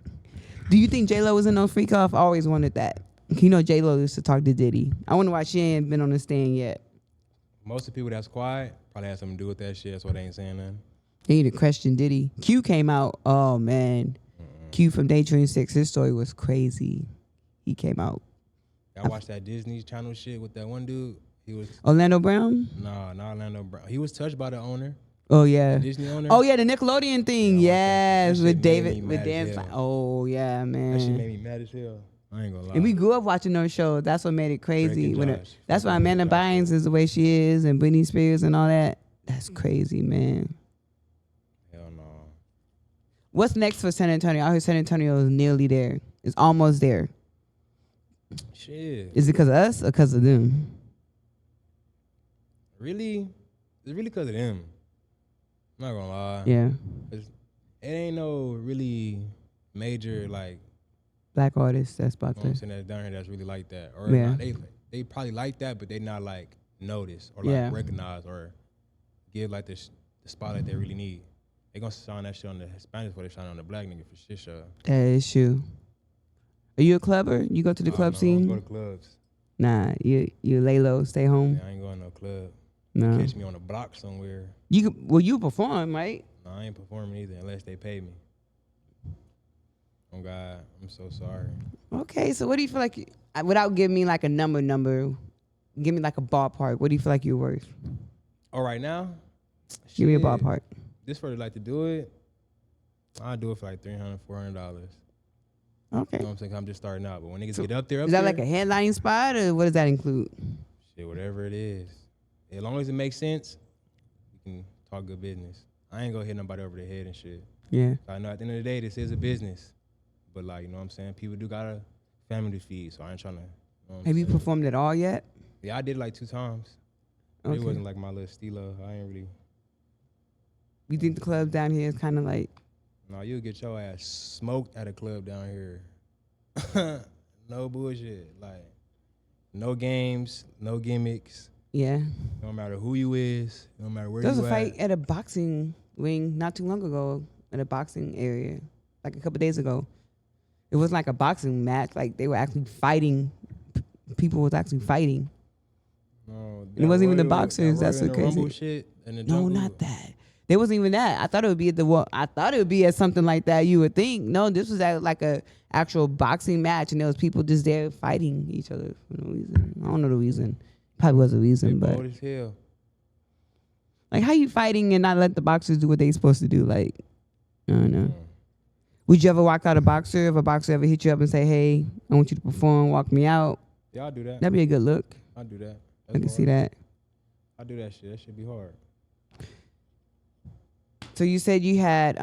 [SPEAKER 1] do you think J-Lo was in no freak off? I always wanted that. You know J-Lo used to talk to Diddy. I wonder why she ain't been on the stand yet.
[SPEAKER 2] Most of the people that's quiet probably has something to do with that shit. That's why they ain't saying nothing.
[SPEAKER 1] They need to question Diddy. Q came out. Oh, man. Q from Day 26. His story was crazy. He came out.
[SPEAKER 2] I watched that Disney Channel shit with that one dude. He was
[SPEAKER 1] Orlando Brown?
[SPEAKER 2] Nah, not Orlando Brown. He was touched by the owner.
[SPEAKER 1] Oh, yeah.
[SPEAKER 2] The Disney owner.
[SPEAKER 1] Oh, yeah, the Nickelodeon thing.
[SPEAKER 2] Yeah,
[SPEAKER 1] Yes,
[SPEAKER 2] that
[SPEAKER 1] with
[SPEAKER 2] shit made
[SPEAKER 1] David.
[SPEAKER 2] me
[SPEAKER 1] With
[SPEAKER 2] mad
[SPEAKER 1] Dan.
[SPEAKER 2] as hell.
[SPEAKER 1] Oh, yeah, man.
[SPEAKER 2] That shit made me mad as hell. I ain't gonna lie.
[SPEAKER 1] And we grew up watching those shows. That's what made it crazy.
[SPEAKER 2] Drake and Josh.
[SPEAKER 1] That's why
[SPEAKER 2] Fucking
[SPEAKER 1] Amanda
[SPEAKER 2] Josh.
[SPEAKER 1] Bynes is the way she is and Britney Spears and all that. That's crazy, man.
[SPEAKER 2] Hell no.
[SPEAKER 1] What's next for San Antonio? I heard San Antonio is nearly there. It's almost there.
[SPEAKER 2] Shit.
[SPEAKER 1] Is it because of us or because of them?
[SPEAKER 2] Really? It's really because of them. I'm not gonna lie.
[SPEAKER 1] Yeah.
[SPEAKER 2] It ain't no really major like
[SPEAKER 1] Black artists that's about
[SPEAKER 2] you know what I'm
[SPEAKER 1] to.
[SPEAKER 2] saying that's down here that's really like that. Or
[SPEAKER 1] Yeah.
[SPEAKER 2] not, they probably like that, but they not like noticed or like
[SPEAKER 1] Yeah.
[SPEAKER 2] recognized or give like the spotlight they really need. They gonna shine that shit on the Spanish before they shine on the black nigga for shit show.
[SPEAKER 1] That is true. Are you a clubber? You go to the club
[SPEAKER 2] I
[SPEAKER 1] scene?
[SPEAKER 2] don't go to clubs.
[SPEAKER 1] Nah, you lay low, stay home.
[SPEAKER 2] Yeah, I ain't going to no club.
[SPEAKER 1] No.
[SPEAKER 2] Catch me on a block somewhere.
[SPEAKER 1] You perform, right?
[SPEAKER 2] No, I ain't performing either unless they pay me. Oh God, I'm so sorry.
[SPEAKER 1] Okay, so what do you feel like, without giving me like a number, give me like a ballpark. What do you feel like you're worth?
[SPEAKER 2] Oh, right now?
[SPEAKER 1] Give me a
[SPEAKER 2] Shit.
[SPEAKER 1] ballpark.
[SPEAKER 2] This for like to do it, I'll do it for like $300, $400.
[SPEAKER 1] Okay.
[SPEAKER 2] You know what I'm saying? I'm just starting out. But when niggas get up there,
[SPEAKER 1] Is that like a headlining spot or what does that include?
[SPEAKER 2] shit, whatever it is. As long as it makes sense, we can talk good business. I ain't gonna hit nobody over the head and shit.
[SPEAKER 1] Yeah.
[SPEAKER 2] I know at the end of the day, this is a business. But like, you know what I'm saying? People do got a family to feed, so I ain't trying to. You know what I'm
[SPEAKER 1] Have you
[SPEAKER 2] saying?
[SPEAKER 1] performed at all yet?
[SPEAKER 2] Yeah, I did like 2 times. But
[SPEAKER 1] Okay.
[SPEAKER 2] it wasn't like my little stilo. I ain't really.
[SPEAKER 1] You think the club down here is kind of like,
[SPEAKER 2] No, you'll get your ass smoked at a club down here. No bullshit. Like, no games, no gimmicks.
[SPEAKER 1] yeah?
[SPEAKER 2] No matter who you is, no matter where
[SPEAKER 1] There was
[SPEAKER 2] you
[SPEAKER 1] a
[SPEAKER 2] at.
[SPEAKER 1] fight at a boxing ring not too long ago at a boxing area, like a couple days ago. It was like a boxing match. Like they were actually fighting. People was actually fighting.
[SPEAKER 2] No,
[SPEAKER 1] And it wasn't even the
[SPEAKER 2] Royal-
[SPEAKER 1] boxers.
[SPEAKER 2] that
[SPEAKER 1] That's
[SPEAKER 2] Royal
[SPEAKER 1] so
[SPEAKER 2] in the Rumble
[SPEAKER 1] crazy.
[SPEAKER 2] shit in the
[SPEAKER 1] No,
[SPEAKER 2] jungle.
[SPEAKER 1] not that. There wasn't even that. I thought it would be at I thought it would be at something like that. You would think. No, this was at like a actual boxing match, and there was people just there fighting each other for no reason. I don't know the reason. Probably was a reason,
[SPEAKER 2] They
[SPEAKER 1] but
[SPEAKER 2] bold as hell.
[SPEAKER 1] like, how you fighting and not let the boxers do what they supposed to do? Like, I don't know.
[SPEAKER 2] Mm.
[SPEAKER 1] Would you ever walk out a boxer if a boxer ever hit you up and say, "Hey, I want you to perform, walk me out"?
[SPEAKER 2] Yeah, I'll do that.
[SPEAKER 1] That'd be a good look.
[SPEAKER 2] I'll do that.
[SPEAKER 1] I can see that.
[SPEAKER 2] I'll do that shit. That should be hard.
[SPEAKER 1] So you said you had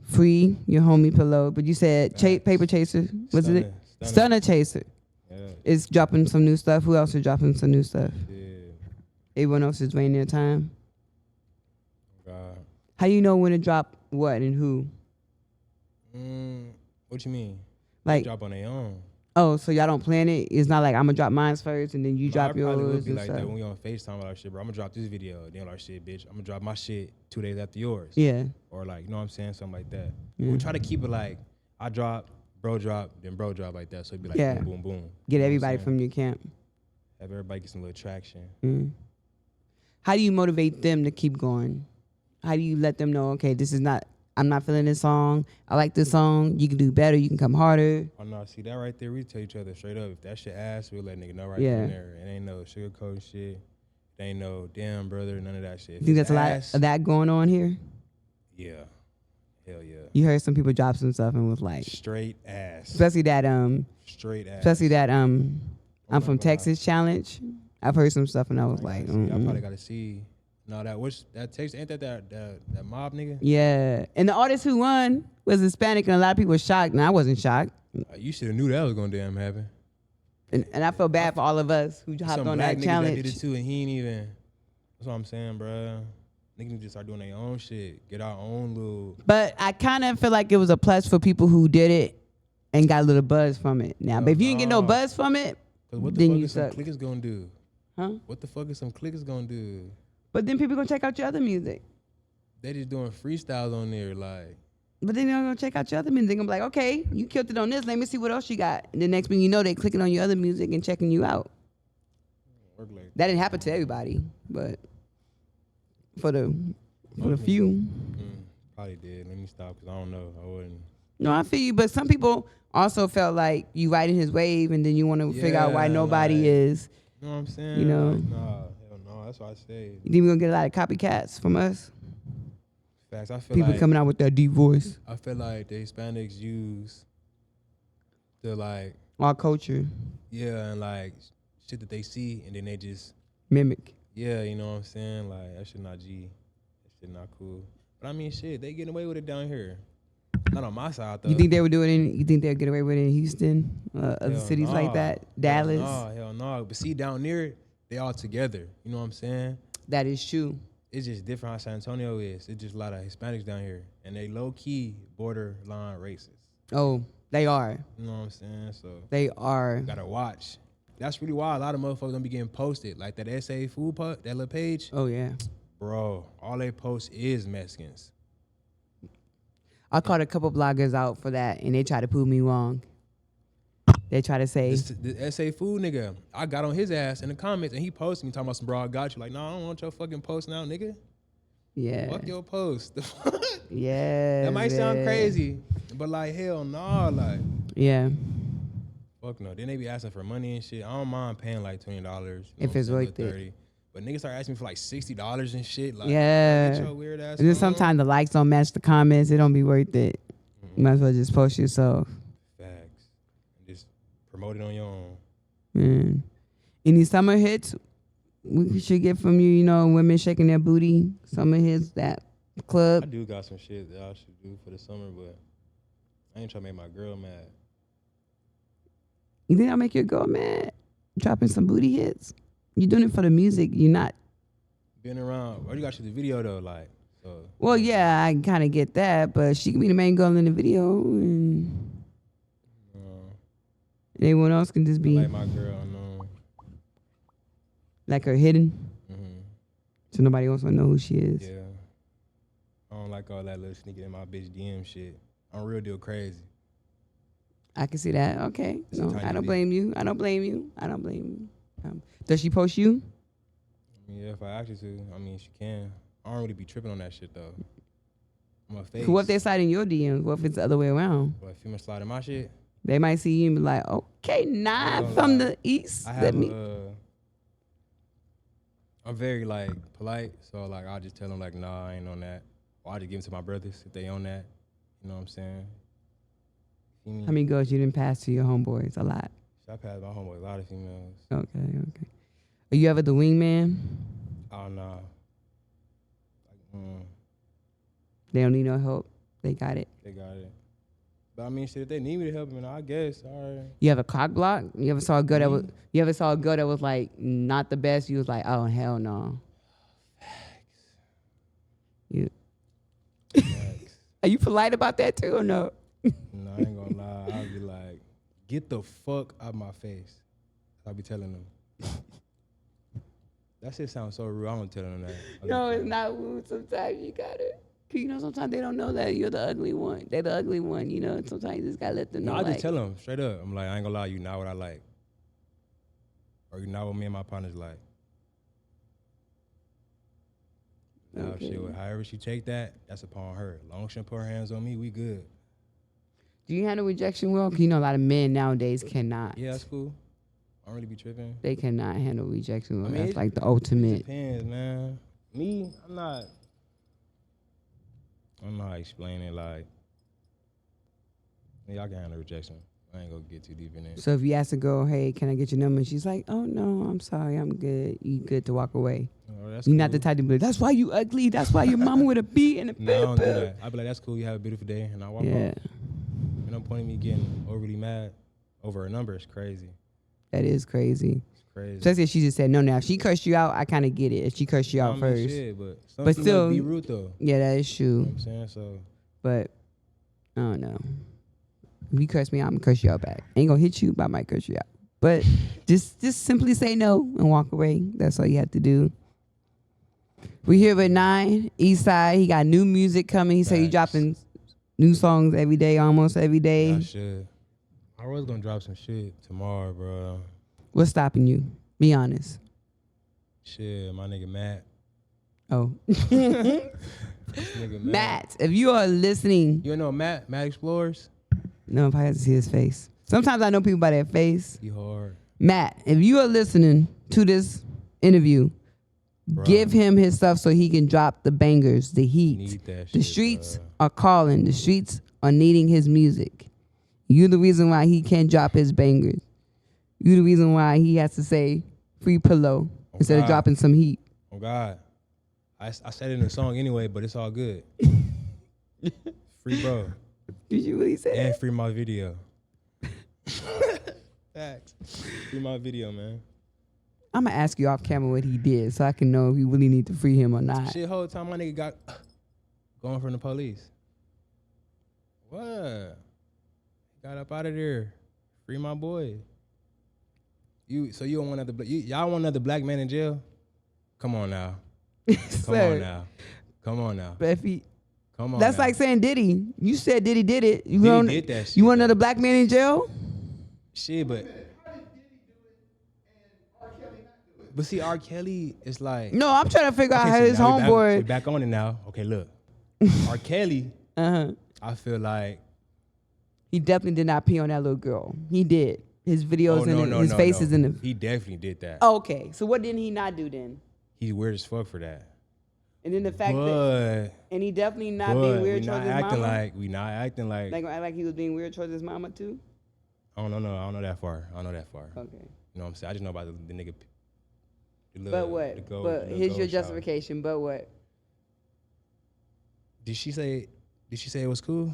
[SPEAKER 1] Free, your homie Pillow, but you said
[SPEAKER 2] Facts.
[SPEAKER 1] Paper Chaser. Was it?
[SPEAKER 2] Stunner.
[SPEAKER 1] Stunner Chaser
[SPEAKER 2] Yeah.
[SPEAKER 1] is dropping some new stuff. Who else is dropping some new stuff?
[SPEAKER 2] Shit.
[SPEAKER 1] Everyone else is waiting their time.
[SPEAKER 2] God.
[SPEAKER 1] How you know when to drop what and who?
[SPEAKER 2] What you mean?
[SPEAKER 1] Like,
[SPEAKER 2] Drop on their own.
[SPEAKER 1] oh, so y'all don't plan it? It's not like I'm gonna drop mine first and then you
[SPEAKER 2] No,
[SPEAKER 1] drop
[SPEAKER 2] I probably
[SPEAKER 1] yours
[SPEAKER 2] would be
[SPEAKER 1] and
[SPEAKER 2] like
[SPEAKER 1] stuff.
[SPEAKER 2] that when we on FaceTime like shit, bro. I'm gonna drop this video. Then like shit, bitch. I'm gonna drop my shit 2 days after yours.
[SPEAKER 1] Yeah.
[SPEAKER 2] Or like, you know what I'm saying? Something like that.
[SPEAKER 1] Yeah.
[SPEAKER 2] We try to keep it like I drop, then bro drop like that. So it'd be like
[SPEAKER 1] Yeah.
[SPEAKER 2] boom, boom, boom.
[SPEAKER 1] Get
[SPEAKER 2] You know what I'm
[SPEAKER 1] everybody
[SPEAKER 2] saying?
[SPEAKER 1] from your camp.
[SPEAKER 2] Have everybody get some little traction.
[SPEAKER 1] How do you motivate them to keep going? How do you let them know, okay, I'm not feeling this song. I like this song. You can do better. You can come harder.
[SPEAKER 2] Oh no, see that right there, we tell each other straight up. If that shit ass, we'll let nigga know right
[SPEAKER 1] Yeah.
[SPEAKER 2] then and there. It ain't no sugarcoating shit. It ain't no damn brother, none of that shit. If
[SPEAKER 1] You think
[SPEAKER 2] it's
[SPEAKER 1] that's a lot
[SPEAKER 2] ass,
[SPEAKER 1] of that going on here?
[SPEAKER 2] Yeah. Hell yeah.
[SPEAKER 1] You heard some people drop some stuff and was like,
[SPEAKER 2] Straight ass.
[SPEAKER 1] especially that
[SPEAKER 2] Straight ass.
[SPEAKER 1] I'm
[SPEAKER 2] not
[SPEAKER 1] from
[SPEAKER 2] gonna
[SPEAKER 1] Texas challenge. I've heard some stuff and I was
[SPEAKER 2] I
[SPEAKER 1] like,
[SPEAKER 2] gotta see. I probably gotta see. No, that Texas ain't that mob nigga?
[SPEAKER 1] yeah. And the artist who won was Hispanic and a lot of people were shocked. And I wasn't shocked.
[SPEAKER 2] You should have knew that was gonna damn happen.
[SPEAKER 1] And I feel bad for all of us who hopped
[SPEAKER 2] Some
[SPEAKER 1] on
[SPEAKER 2] black
[SPEAKER 1] that
[SPEAKER 2] niggas
[SPEAKER 1] challenge.
[SPEAKER 2] that did it too, and he ain't even. That's what I'm saying, bro. Niggas need to start doing their own shit. Get our own little.
[SPEAKER 1] But I kind of feel like it was a plus for people who did it and got a little buzz from it. Now, but if you didn't get no buzz from it,
[SPEAKER 2] what the
[SPEAKER 1] then
[SPEAKER 2] fuck
[SPEAKER 1] you
[SPEAKER 2] is some
[SPEAKER 1] suck.
[SPEAKER 2] clickers gonna do?
[SPEAKER 1] Huh?
[SPEAKER 2] What the fuck is some clickers gonna do?
[SPEAKER 1] But then people gonna check out your other music.
[SPEAKER 2] They just doing freestyles on there, like.
[SPEAKER 1] But then they're gonna check out your other music. They're gonna be like, okay, you killed it on this. Let me see what else you got. And the next thing you know, they clicking on your other music and checking you out.
[SPEAKER 2] Work like
[SPEAKER 1] That didn't happen to everybody, but for the few.
[SPEAKER 2] Probably did. Let me stop because I don't know. I wouldn't.
[SPEAKER 1] No, I feel you. But some people also felt like you riding his wave, and then you want to figure out why nobody
[SPEAKER 2] like,
[SPEAKER 1] is.
[SPEAKER 2] You know what I'm saying?
[SPEAKER 1] You know?
[SPEAKER 2] Like, nah, hell no. That's what I say.
[SPEAKER 1] You think we're gonna get a lot of copycats from us?
[SPEAKER 2] Facts. I feel
[SPEAKER 1] People
[SPEAKER 2] like
[SPEAKER 1] coming out with that deep voice.
[SPEAKER 2] I feel like the Hispanics use the like
[SPEAKER 1] Our culture.
[SPEAKER 2] and like shit that they see and then they just
[SPEAKER 1] Mimic.
[SPEAKER 2] you know what I'm saying? Like that shit not G. That shit not cool. But I mean shit, they getting away with it down here. Not on my side though.
[SPEAKER 1] You think they would do it you think they'll get away with it in Houston? Other
[SPEAKER 2] Hell
[SPEAKER 1] cities like
[SPEAKER 2] nah.
[SPEAKER 1] that? Dallas?
[SPEAKER 2] Hell no. But see down there, they all together. You know what I'm saying?
[SPEAKER 1] That is true.
[SPEAKER 2] It's just different how San Antonio is. It's just a lot of Hispanics down here. And they low key borderline racist.
[SPEAKER 1] Oh, they are.
[SPEAKER 2] You know what I'm saying? So
[SPEAKER 1] They are.
[SPEAKER 2] gotta watch. That's really why a lot of motherfuckers don't be getting posted. Like that SA food that little page.
[SPEAKER 1] Oh, yeah.
[SPEAKER 2] Bro, all they post is Mexicans.
[SPEAKER 1] I called a couple bloggers out for that, and they try to prove me wrong. They try to say,
[SPEAKER 2] The SA food nigga, I got on his ass in the comments and he posted me talking about some bro, I got you. Like, nah, I don't want your fucking post now, nigga.
[SPEAKER 1] yeah.
[SPEAKER 2] Fuck your post.
[SPEAKER 1] Yeah.
[SPEAKER 2] That might sound crazy, but like, hell no, like,
[SPEAKER 1] Yeah.
[SPEAKER 2] fuck no. Then they be asking for money and shit. I don't mind paying like $20.
[SPEAKER 1] If it's worth it.
[SPEAKER 2] $30. But niggas start asking me for like $60 and shit. Like,
[SPEAKER 1] Yeah.
[SPEAKER 2] get your weird ass
[SPEAKER 1] And then
[SPEAKER 2] on.
[SPEAKER 1] sometimes the likes don't match the comments. It don't be worth it. You might as well just post yourself.
[SPEAKER 2] Facts. Just promote it on your own.
[SPEAKER 1] Man. Any summer hits we should get from you, you know, women shaking their booty, summer hits, that
[SPEAKER 2] I
[SPEAKER 1] club?
[SPEAKER 2] do got some shit that I should do for the summer, but I ain't trying to make my girl mad.
[SPEAKER 1] You think I'll make your girl mad? Dropping some booty hits? You doing it for the music. You're not.
[SPEAKER 2] Being around, or you got to shoot the video though, like. So,
[SPEAKER 1] Well, yeah, I kind of get that, but she can be the main girl in the video, and anyone else can just be
[SPEAKER 2] like my girl, no.
[SPEAKER 1] like her hidden,
[SPEAKER 2] Mm-hmm.
[SPEAKER 1] so nobody else will know who she is.
[SPEAKER 2] Yeah. I don't like all that little sneaking in my bitch DM shit. I'm real deal crazy.
[SPEAKER 1] I can see that. Okay,
[SPEAKER 2] It's a
[SPEAKER 1] no,
[SPEAKER 2] tiny
[SPEAKER 1] I don't
[SPEAKER 2] bit.
[SPEAKER 1] blame you. I don't blame you. I don't blame you. Does she post you?
[SPEAKER 2] I mean, yeah, if I ask her to, I mean, she can. I don't really be tripping on that shit though. I'm a face.
[SPEAKER 1] What if they slide in your DMs? What if it's the other way around?
[SPEAKER 2] What, female slide in my shit?
[SPEAKER 1] They might see you and be like, okay, nah,
[SPEAKER 2] gonna
[SPEAKER 1] from
[SPEAKER 2] lie.
[SPEAKER 1] the east.
[SPEAKER 2] I
[SPEAKER 1] Let
[SPEAKER 2] have
[SPEAKER 1] me.
[SPEAKER 2] I'm very like polite, so like I'll just tell them like, nah, I ain't on that. Or I just give them to my brothers if they on that. You know what I'm saying? Feel me?
[SPEAKER 1] How many girls you didn't pass to your homeboys? A lot.
[SPEAKER 2] I passed my homeboy a lot of females.
[SPEAKER 1] Okay. Are you ever the wingman?
[SPEAKER 2] Oh no. Like,
[SPEAKER 1] They don't need no help. They got it.
[SPEAKER 2] they got it. But I mean, shit, if they need me to help them, I guess. All right.
[SPEAKER 1] You have a cock block? You ever saw a girl that was?
[SPEAKER 2] Me?
[SPEAKER 1] You ever saw a girl that was like not the best? You was like, oh hell no. You.
[SPEAKER 2] Facts.
[SPEAKER 1] Are you polite about that too or no?
[SPEAKER 2] No, I ain't gonna lie. I'll be like, get the fuck out my face. I'll be telling them. That shit sounds so rude. I don't tell them that.
[SPEAKER 1] No, it's not rude. Sometimes you gotta. Cause you know, sometimes they don't know that you're the ugly one. They're the ugly one. You know, sometimes you just gotta let them know.
[SPEAKER 2] No, I
[SPEAKER 1] like,
[SPEAKER 2] just tell them straight up. I'm like, I ain't gonna lie, you not what I like. Or you not what me and my partners like. Now, if
[SPEAKER 1] Okay.
[SPEAKER 2] however she take that, that's upon her. Long as she don't put her hands on me, we good.
[SPEAKER 1] Do you handle rejection well? Cause you know a lot of men nowadays cannot.
[SPEAKER 2] Yeah, that's cool. I don't really be tripping.
[SPEAKER 1] They cannot handle rejection well.
[SPEAKER 2] I mean,
[SPEAKER 1] That's
[SPEAKER 2] it-
[SPEAKER 1] like the
[SPEAKER 2] It
[SPEAKER 1] ultimate.
[SPEAKER 2] depends, man. Me, I'm not explaining like, y'all can handle rejection. I ain't gonna get too deep in it.
[SPEAKER 1] So if you ask a girl, hey, can I get your number? And she's like, oh no, I'm sorry, I'm good. You good to walk away.
[SPEAKER 2] Oh, that's
[SPEAKER 1] You're not the
[SPEAKER 2] cool.
[SPEAKER 1] type to be like, that's why you ugly. That's why your mama with a B and a
[SPEAKER 2] No, I don't do
[SPEAKER 1] bip.
[SPEAKER 2] that. I be like, that's cool. You have a beautiful day, and I walk
[SPEAKER 1] Yeah.
[SPEAKER 2] off. And no point in me getting overly mad over a number. It's crazy.
[SPEAKER 1] That is crazy.
[SPEAKER 2] It's crazy.
[SPEAKER 1] Especially if she just said no. Now, if she cursed you out, I kind of get it. If she cursed you out first.
[SPEAKER 2] Shit, but some
[SPEAKER 1] But
[SPEAKER 2] people
[SPEAKER 1] still,
[SPEAKER 2] be rude though.
[SPEAKER 1] Yeah, that is true.
[SPEAKER 2] You know what I'm saying? So,
[SPEAKER 1] but I don't know. If you curse me out, I'm gonna curse you out back. Ain't gonna hit you, but I might curse you out. But just simply say no and walk away. That's all you have to do. We here with 9 Eastside. He got new music coming. He said he dropping new songs every day, almost every day.
[SPEAKER 2] yeah, I should. I was gonna drop some shit tomorrow, bro.
[SPEAKER 1] What's stopping you? Be honest.
[SPEAKER 2] Shit, my nigga Matt.
[SPEAKER 1] Oh.
[SPEAKER 2] Nigga
[SPEAKER 1] Matt, if you are listening.
[SPEAKER 2] You know Matt? Matt Explorers?
[SPEAKER 1] No, if I had to see his face. Sometimes I know people by their face.
[SPEAKER 2] He hard.
[SPEAKER 1] Matt, if you are listening to this interview,
[SPEAKER 2] Bro.
[SPEAKER 1] give him his stuff so he can drop the bangers, the heat.
[SPEAKER 2] Need that
[SPEAKER 1] The
[SPEAKER 2] shit,
[SPEAKER 1] streets
[SPEAKER 2] bro.
[SPEAKER 1] are calling. The streets are needing his music. You the reason why he can't drop his bangers. You the reason why he has to say free pillow instead of dropping some heat.
[SPEAKER 2] Oh God. I said it in the song anyway, but it's all good. Free bro.
[SPEAKER 1] Did you really say
[SPEAKER 2] And
[SPEAKER 1] that?
[SPEAKER 2] free my video. Facts. Free my video, man.
[SPEAKER 1] I'm going to ask you off camera what he did so I can know if you really need to free him or not.
[SPEAKER 2] Shit, whole time my nigga got going from the police. What? Got up out of there. Free my boy. So you don't want another y'all want another black man in jail? Come on now. Come on now. Come on now.
[SPEAKER 1] But if he,
[SPEAKER 2] Come on.
[SPEAKER 1] that's
[SPEAKER 2] now.
[SPEAKER 1] like saying Diddy. You said Diddy did it. You
[SPEAKER 2] Diddy
[SPEAKER 1] want,
[SPEAKER 2] did that shit.
[SPEAKER 1] You want another black man in jail?
[SPEAKER 2] Shit, but see, R. Kelly is like.
[SPEAKER 1] No, I'm trying to figure out
[SPEAKER 2] Okay,
[SPEAKER 1] how
[SPEAKER 2] so
[SPEAKER 1] his
[SPEAKER 2] now we
[SPEAKER 1] homeboy.
[SPEAKER 2] back on it now. Okay, look. R. Kelly, I feel like.
[SPEAKER 1] He definitely did not pee on that little girl. He did. His videos his face is in the.
[SPEAKER 2] He definitely did that.
[SPEAKER 1] Oh, okay, so what didn't he not do then?
[SPEAKER 2] He's weird as fuck for that.
[SPEAKER 1] And then the fact that, and he definitely not being weird towards his mama.
[SPEAKER 2] We not acting like.
[SPEAKER 1] Like act like he was being weird towards his mama too.
[SPEAKER 2] I don't know that far. Okay.
[SPEAKER 1] Okay.
[SPEAKER 2] You know what I'm saying? I just know about the nigga.
[SPEAKER 1] But what? But here's your justification. But what?
[SPEAKER 2] Did she say it was cool?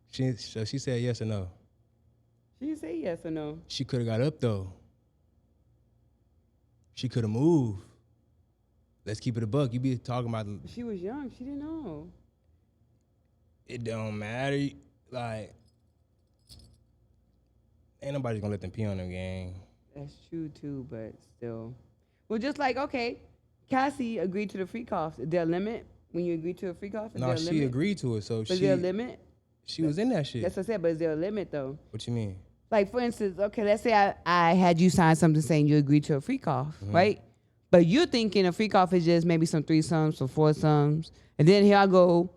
[SPEAKER 2] So she said yes or no.
[SPEAKER 1] She didn't say yes or no.
[SPEAKER 2] She could have got up though. She could have moved. Let's keep it a buck. You be talking about.
[SPEAKER 1] She was young. She didn't know.
[SPEAKER 2] It don't matter. Like, ain't nobody gonna let them pee on them, gang.
[SPEAKER 1] That's true too, but still. Well, just like, okay, Cassie agreed to the free cough. Is there a limit when you agree to a free cough?
[SPEAKER 2] No, she agreed to it, so
[SPEAKER 1] is there a limit?
[SPEAKER 2] She was in that shit.
[SPEAKER 1] That's what I said, but is there a limit though?
[SPEAKER 2] What you mean?
[SPEAKER 1] Like, for instance, okay, let's say I had you sign something saying you agreed to a free cough, right? But you're thinking a free cough is just maybe some threesomes or foursomes, and then here I go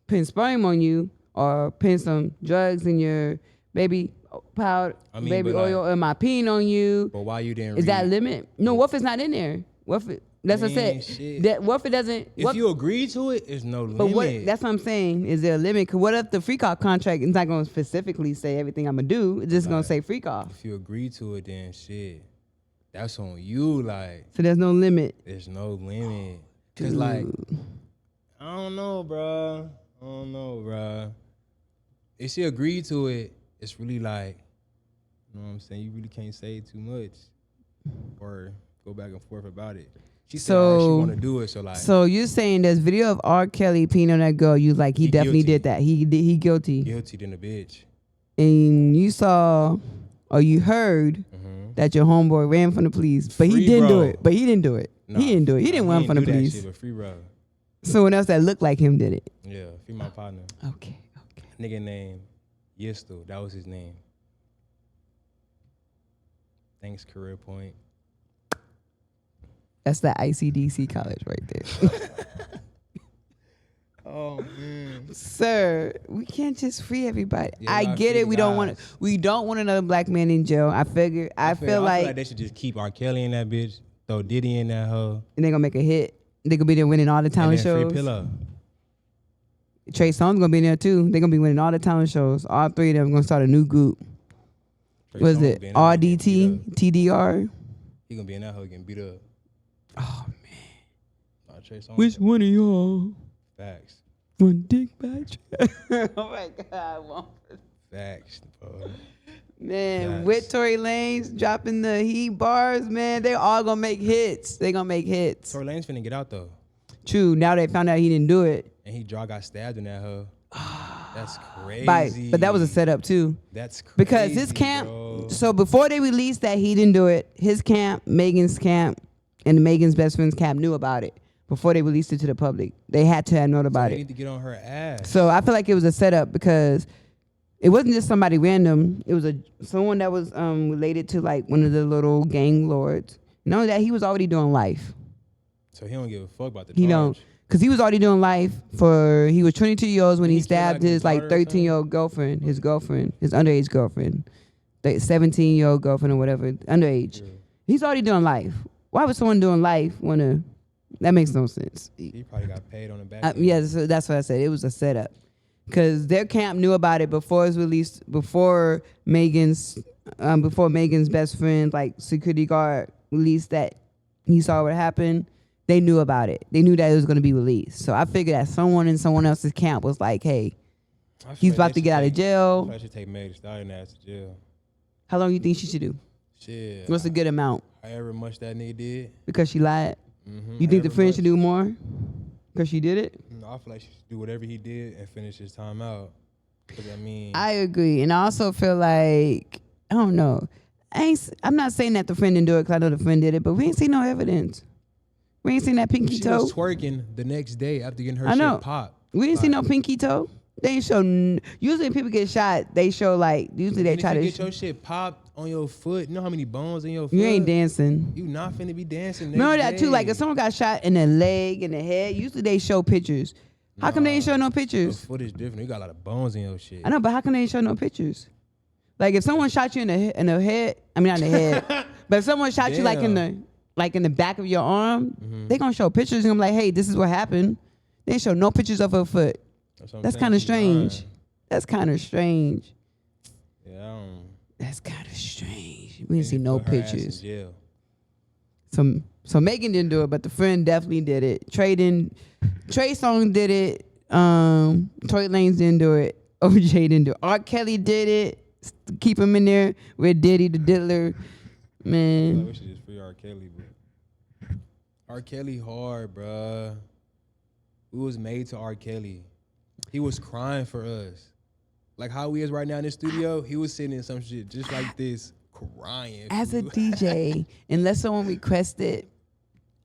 [SPEAKER 1] pin sperm on you or pin some drugs in your baby powder, baby oil in my peen on you.
[SPEAKER 2] But why you didn't?
[SPEAKER 1] Is that a limit? No, what if it's not in there? What if that's what I said.
[SPEAKER 2] Shit.
[SPEAKER 1] That what if it doesn't?
[SPEAKER 2] If you agree to it, there's no limit.
[SPEAKER 1] But what? That's what I'm saying. Is there a limit? Because what if the free cough contract is not going to specifically say everything I'm gonna do? It's just gonna say free cough.
[SPEAKER 2] If you agree to it, then shit, that's on you. Like,
[SPEAKER 1] so there's no limit.
[SPEAKER 2] There's no limit. Cause like, I don't know, bro. If she agreed to it, it's really like, you know what I'm saying? You really can't say too much or go back and forth about it. She said she want to do it, so like.
[SPEAKER 1] So you're saying there's video of R. Kelly peeing on that girl. You like he definitely
[SPEAKER 2] guilty.
[SPEAKER 1] did that. He guilty.
[SPEAKER 2] Guilty than a bitch.
[SPEAKER 1] And you saw or you heard that your homeboy ran from the police, but he didn't do it. But he didn't do it.
[SPEAKER 2] Nah,
[SPEAKER 1] he didn't do it. He didn't run from the police.
[SPEAKER 2] That shit, but free bro.
[SPEAKER 1] Someone else that looked like him did it.
[SPEAKER 2] Yeah, free my partner.
[SPEAKER 1] Okay.
[SPEAKER 2] Nigga named Yesto. That was his name. Thanks, Career Point.
[SPEAKER 1] That's the ICDC college right there.
[SPEAKER 2] Oh man,
[SPEAKER 1] sir, we can't just free everybody.
[SPEAKER 2] Yeah,
[SPEAKER 1] I get it. We don't want another black man in jail. I feel like
[SPEAKER 2] they should just keep R. Kelly in that bitch, throw Diddy in that hoe,
[SPEAKER 1] and they gonna make a hit. They gonna be there winning all the talent shows.
[SPEAKER 2] Free Pillow.
[SPEAKER 1] Trey Songz gonna be in there too. They gonna be winning all the talent shows. All three of them gonna start a new group. What is it? RDT, TDR.
[SPEAKER 2] He gonna be in that hoe getting beat up.
[SPEAKER 1] Oh man.
[SPEAKER 2] Trey Songz.
[SPEAKER 1] Which one of y'all?
[SPEAKER 2] Facts.
[SPEAKER 1] One dick by Trey. Oh my God.
[SPEAKER 2] Facts, bro.
[SPEAKER 1] Man,
[SPEAKER 2] Facts.
[SPEAKER 1] with Tory Lanez dropping the heat bars, man, they all gonna make hits. They gonna make hits.
[SPEAKER 2] Tory Lanez finna get out though,
[SPEAKER 1] True. Now they found out he didn't do it.
[SPEAKER 2] and he got stabbed in that hoe. That's crazy.
[SPEAKER 1] But that was a setup too.
[SPEAKER 2] That's crazy.
[SPEAKER 1] Because his camp,
[SPEAKER 2] bro.
[SPEAKER 1] so before they released that he didn't do it, his camp, Megan's camp, and Megan's best friend's camp knew about it before they released it to the public. They had to have known about
[SPEAKER 2] They
[SPEAKER 1] it.
[SPEAKER 2] need to get on her ass.
[SPEAKER 1] So I feel like it was a setup because it wasn't just somebody random. It was someone that was related to like one of the little gang lords. Not only that, he was already doing life.
[SPEAKER 2] So he don't give a fuck about the
[SPEAKER 1] He
[SPEAKER 2] charge.
[SPEAKER 1] don't, because he was already doing life for, he was 22 years old when
[SPEAKER 2] Did
[SPEAKER 1] he
[SPEAKER 2] he kill,
[SPEAKER 1] stabbed
[SPEAKER 2] like, his
[SPEAKER 1] his like
[SPEAKER 2] daughter or
[SPEAKER 1] 13-year-old girlfriend, his underage girlfriend, the 17-year-old girlfriend or whatever, underage.
[SPEAKER 2] Yeah.
[SPEAKER 1] He's already doing life. Why would someone doing life wanna, that makes no sense.
[SPEAKER 2] He probably got paid on the back. end.
[SPEAKER 1] Yeah, so that's what I said. It was a setup. Because their camp knew about it before it was released, before Megan's best friend, like security guard, released that he saw what happened. They knew about it. They knew that it was going to be released. So I figured that someone in someone else's camp was like, hey,
[SPEAKER 2] I feel
[SPEAKER 1] he's
[SPEAKER 2] like
[SPEAKER 1] about
[SPEAKER 2] they
[SPEAKER 1] to get
[SPEAKER 2] should
[SPEAKER 1] out of
[SPEAKER 2] take- I
[SPEAKER 1] jail.
[SPEAKER 2] feel like I should take Meg Thee Stallion ass to jail.
[SPEAKER 1] How long you think she should do?
[SPEAKER 2] Shit.
[SPEAKER 1] What's a good amount?
[SPEAKER 2] However much that nigga did.
[SPEAKER 1] Because she lied?
[SPEAKER 2] Mm-hmm.
[SPEAKER 1] You think the friend should do more? Because she did it?
[SPEAKER 2] No, I feel like she should do whatever he did and finish his time out. Cause I mean,
[SPEAKER 1] I agree. And I also feel like, I don't know. I'm not saying that the friend didn't do it because I know the friend did it, but we ain't seen no evidence. We ain't seen that pinky
[SPEAKER 2] she
[SPEAKER 1] toe.
[SPEAKER 2] was twerking the next day after getting her
[SPEAKER 1] I know.
[SPEAKER 2] shit popped.
[SPEAKER 1] We didn't see no pinky toe. They ain't show. Usually when people get shot, they show like. Usually they
[SPEAKER 2] And
[SPEAKER 1] try
[SPEAKER 2] if
[SPEAKER 1] to.
[SPEAKER 2] you get your shit popped on your foot, you know how many bones in your foot?
[SPEAKER 1] You ain't dancing.
[SPEAKER 2] You not finna be dancing. Next
[SPEAKER 1] Remember that too?
[SPEAKER 2] day.
[SPEAKER 1] Like if someone got shot in the leg, in the head, usually they show pictures. How come they ain't show no
[SPEAKER 2] Your
[SPEAKER 1] pictures?
[SPEAKER 2] foot is different. You got a lot of bones in your shit.
[SPEAKER 1] I know, but how come they ain't show no pictures? Like if someone shot you in the head, I mean not in the head, but if someone shot you like in the back of your arm, they gonna show pictures and I'm like, hey, this is what happened. They ain't show no pictures of her foot. That's kind of strange. That's kind of strange.
[SPEAKER 2] Yeah, I don't.
[SPEAKER 1] That's kind of strange. We didn't see no
[SPEAKER 2] Put her ass in
[SPEAKER 1] pictures.
[SPEAKER 2] jail.
[SPEAKER 1] So Megan didn't do it, but the friend definitely did it. Trey Songz did it. Tory Lanez didn't do it. OJ didn't do it. R. Kelly did it. Keep him in there with Diddy the Diddler.
[SPEAKER 2] Like,
[SPEAKER 1] Man.
[SPEAKER 2] we should just free R. Kelly, but R. Kelly hard, bruh. We was made to R. Kelly. He was crying for us. Like how he is right now in the studio, he was sitting in some shit just like this, crying.
[SPEAKER 1] As a
[SPEAKER 2] fool.
[SPEAKER 1] DJ, unless someone requested,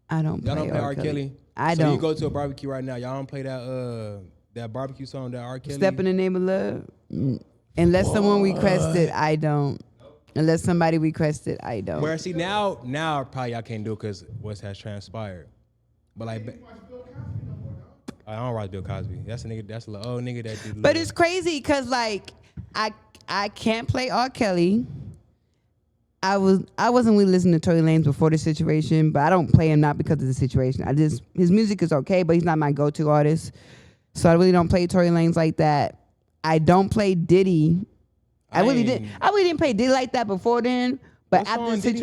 [SPEAKER 1] I don't play
[SPEAKER 2] Y'all don't play R. Kelly?
[SPEAKER 1] I
[SPEAKER 2] so
[SPEAKER 1] don't.
[SPEAKER 2] you go to a barbecue right now, y'all don't play that barbecue song that R. Kelly.
[SPEAKER 1] Step in the Name of Love. Unless someone requested, I don't. Unless somebody requested, I don't.
[SPEAKER 2] Where see now probably y'all can't do it because what has transpired. But like, I don't watch Bill Cosby. That's a nigga. That's the old nigga that did.
[SPEAKER 1] But it's crazy because like I can't play R. Kelly. I wasn't really listening to Tory Lanez before the situation, but I don't play him not because of the situation. His music is okay, but he's not my go-to artist. So I really don't play Tory Lanez like that. I don't play Diddy. I really didn't play Diddy like that before then. But
[SPEAKER 2] What
[SPEAKER 1] after the
[SPEAKER 2] song Diddy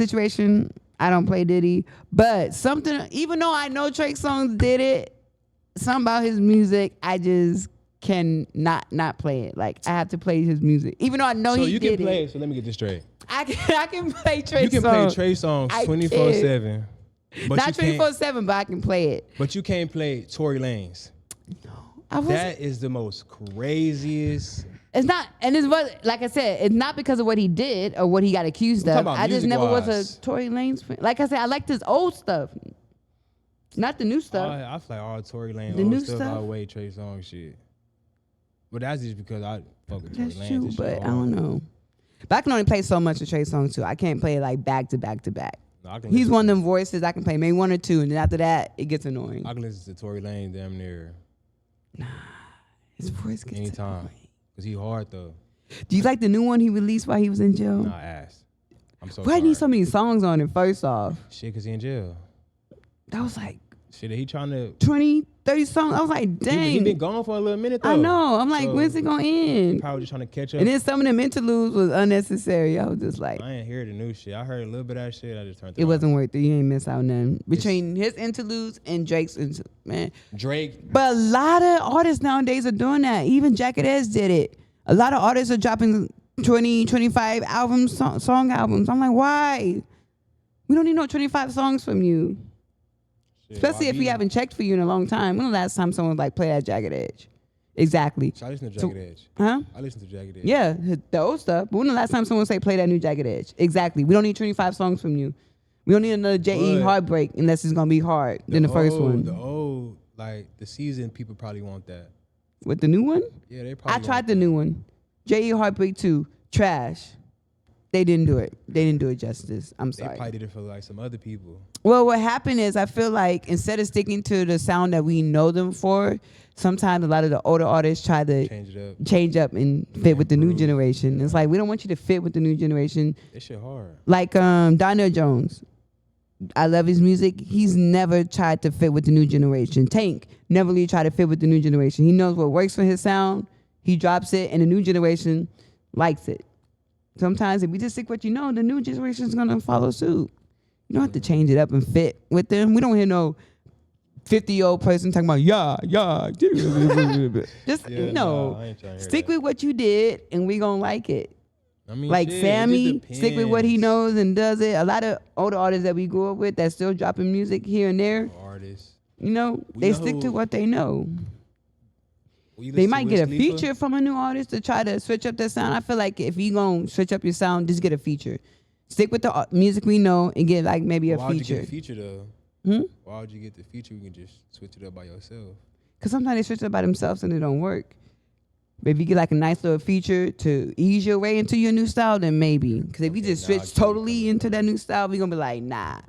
[SPEAKER 1] situation,
[SPEAKER 2] had?
[SPEAKER 1] I don't play Diddy. But something, even though I know Trey Songz did it, something about his music, I just can not play it. Like I have to play his music, even though I know
[SPEAKER 2] So
[SPEAKER 1] he
[SPEAKER 2] you
[SPEAKER 1] did
[SPEAKER 2] can play
[SPEAKER 1] it.
[SPEAKER 2] it. So let me get this straight.
[SPEAKER 1] I can play Trey Songz.
[SPEAKER 2] You can play Trey Songz
[SPEAKER 1] I
[SPEAKER 2] 24/7. But
[SPEAKER 1] Not 24/7, but I can play it.
[SPEAKER 2] But you can't play Tory Lanez. That is the most craziest.
[SPEAKER 1] It's not, and it's what, like I said, it's not because of what he did or what he got accused
[SPEAKER 2] I'm
[SPEAKER 1] of.
[SPEAKER 2] talking about
[SPEAKER 1] I just never was
[SPEAKER 2] music-wise.
[SPEAKER 1] a Tory Lanez fan. Like I said, I liked his old stuff, not the new stuff.
[SPEAKER 2] I feel like all Tory Lanez
[SPEAKER 1] The
[SPEAKER 2] old
[SPEAKER 1] new
[SPEAKER 2] stuff
[SPEAKER 1] stuff?
[SPEAKER 2] outweigh Trey Songz shit. But that's just because I fuck with Tory
[SPEAKER 1] That's
[SPEAKER 2] Lanez.
[SPEAKER 1] true,
[SPEAKER 2] His shit
[SPEAKER 1] but I
[SPEAKER 2] hard.
[SPEAKER 1] don't know. But I can only play so much of Trey Songz too. I can't play it like back to back to back.
[SPEAKER 2] No, I can
[SPEAKER 1] He's
[SPEAKER 2] listen
[SPEAKER 1] one of
[SPEAKER 2] to-
[SPEAKER 1] them voices I can play maybe one or two, and then after that it gets annoying.
[SPEAKER 2] I can listen to Tory Lanez damn near
[SPEAKER 1] His voice gets
[SPEAKER 2] anytime.
[SPEAKER 1] annoying.
[SPEAKER 2] Cause he hard though.
[SPEAKER 1] Do you like the new one he released while he was in jail?
[SPEAKER 2] Nah, ass. I'm so
[SPEAKER 1] Why
[SPEAKER 2] sorry.
[SPEAKER 1] did he so many songs on it? First off,
[SPEAKER 2] Shit, cause he in jail.
[SPEAKER 1] that was like
[SPEAKER 2] Shit, he trying to.
[SPEAKER 1] 20, 30 songs. I was like, dang.
[SPEAKER 2] He been gone for a little minute though.
[SPEAKER 1] I know. I'm like,
[SPEAKER 2] So,
[SPEAKER 1] when's it gonna end?
[SPEAKER 2] Probably just trying to catch up.
[SPEAKER 1] And then some of them interludes was unnecessary. I was just like,
[SPEAKER 2] I ain't hear the new shit. I heard a little bit of that shit. I just turned it
[SPEAKER 1] it
[SPEAKER 2] off.
[SPEAKER 1] wasn't worth it. You ain't miss out nothing. Between his interludes and Drake's man.
[SPEAKER 2] Drake.
[SPEAKER 1] But a lot of artists nowadays are doing that. Even Jacket S did it. A lot of artists are dropping 20, 25 albums, song albums. I'm like, why? We don't need no 25 songs from you.
[SPEAKER 2] Shit,
[SPEAKER 1] Especially if we
[SPEAKER 2] YB.
[SPEAKER 1] haven't checked for you in a long time. When the last time someone like play that Jagged Edge? Exactly.
[SPEAKER 2] So I listen to Jagged Edge.
[SPEAKER 1] Huh?
[SPEAKER 2] I listen to Jagged Edge.
[SPEAKER 1] Yeah, the old stuff. But when the last time someone say play that new Jagged Edge? Exactly. We don't need 25 songs from you. We don't need another J.E.
[SPEAKER 2] But
[SPEAKER 1] Heartbreak unless it's gonna be hard than the first one.
[SPEAKER 2] The old, like the season, people probably want that.
[SPEAKER 1] With the new one?
[SPEAKER 2] Yeah, they probably.
[SPEAKER 1] I tried the new one. J.E. Heartbreak 2. Trash. They didn't do it. They didn't do it justice. I'm
[SPEAKER 2] They
[SPEAKER 1] sorry.
[SPEAKER 2] probably did it for like some other people.
[SPEAKER 1] Well, what happened is I feel like instead of sticking to the sound that we know them for, sometimes a lot of the older artists try to change up and fit with the new generation. It's like we don't want you to fit with the new generation.
[SPEAKER 2] This shit hard.
[SPEAKER 1] Like Donnell Jones. I love his music. He's never tried to fit with the new generation. Tank never really tried to fit with the new generation. He knows what works for his sound. He drops it, and the new generation likes it. Sometimes if we just stick what you know, the new generation is gonna follow suit. You don't have to change it up and fit with them. We don't hear no 50-year-old person talking about just
[SPEAKER 2] Yeah,
[SPEAKER 1] no.
[SPEAKER 2] I ain't trying to hear
[SPEAKER 1] Stick
[SPEAKER 2] that.
[SPEAKER 1] with what you did, and we gonna like it.
[SPEAKER 2] I mean,
[SPEAKER 1] Like
[SPEAKER 2] shit, it
[SPEAKER 1] Sammy,
[SPEAKER 2] just
[SPEAKER 1] stick with what he
[SPEAKER 2] depends.
[SPEAKER 1] knows and does it. A lot of older artists that we grew up with that still dropping music here and there,
[SPEAKER 2] Artists.
[SPEAKER 1] you know, they
[SPEAKER 2] know
[SPEAKER 1] stick to
[SPEAKER 2] who-
[SPEAKER 1] what they know.
[SPEAKER 2] Will you
[SPEAKER 1] They
[SPEAKER 2] listen to
[SPEAKER 1] might get a
[SPEAKER 2] Wiz Khalifa?
[SPEAKER 1] feature from a new artist to try to switch up their sound. I feel like if you gonna switch up your sound, just get a feature. Stick with the music we know and get like maybe
[SPEAKER 2] Why
[SPEAKER 1] a
[SPEAKER 2] would you
[SPEAKER 1] feature.
[SPEAKER 2] get a feature though?
[SPEAKER 1] Hmm?
[SPEAKER 2] Why would you get the feature? You can just switch it up by yourself.
[SPEAKER 1] Because sometimes they switch up by themselves and it don't work. But if you get like a nice little feature to ease your way into your new style, then maybe. Because if you
[SPEAKER 2] Okay,
[SPEAKER 1] just
[SPEAKER 2] now I
[SPEAKER 1] switch
[SPEAKER 2] get where you're
[SPEAKER 1] totally
[SPEAKER 2] coming
[SPEAKER 1] into
[SPEAKER 2] from.
[SPEAKER 1] that new style, we gonna be like, nah.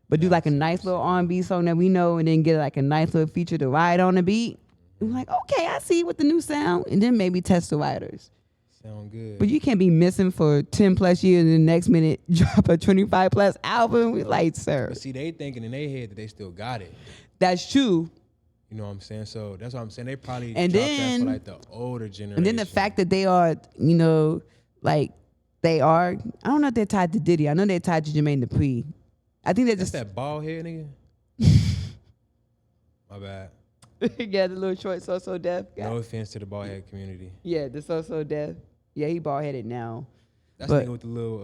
[SPEAKER 1] But do
[SPEAKER 2] Yeah, I
[SPEAKER 1] like a
[SPEAKER 2] see what
[SPEAKER 1] nice
[SPEAKER 2] you're
[SPEAKER 1] little
[SPEAKER 2] saying.
[SPEAKER 1] R&B song that we know, and then get like a nice little feature to ride on the beat. I'm like, okay, I see with the new sound, and then maybe test the riders.
[SPEAKER 2] Sound good.
[SPEAKER 1] But you can't be missing for 10 plus years and the next minute drop a 25 plus album. We like, sir,
[SPEAKER 2] But see, they thinking in their head that they still got it.
[SPEAKER 1] that's true.
[SPEAKER 2] You know what I'm saying? So that's what I'm saying. They probably
[SPEAKER 1] And
[SPEAKER 2] dropped
[SPEAKER 1] then-
[SPEAKER 2] that for like the older generation.
[SPEAKER 1] And then the fact that they are, you know, like they are, I don't know if they're tied to Diddy. I know they're tied to Jermaine Dupri. I think they're
[SPEAKER 2] that's
[SPEAKER 1] just,
[SPEAKER 2] that bald head nigga. My bad.
[SPEAKER 1] yeah, the little short so deaf guy.
[SPEAKER 2] No offense to the bald head community.
[SPEAKER 1] Yeah, the so deaf. Yeah, he bald headed now.
[SPEAKER 2] That's
[SPEAKER 1] But-
[SPEAKER 2] nigga with the little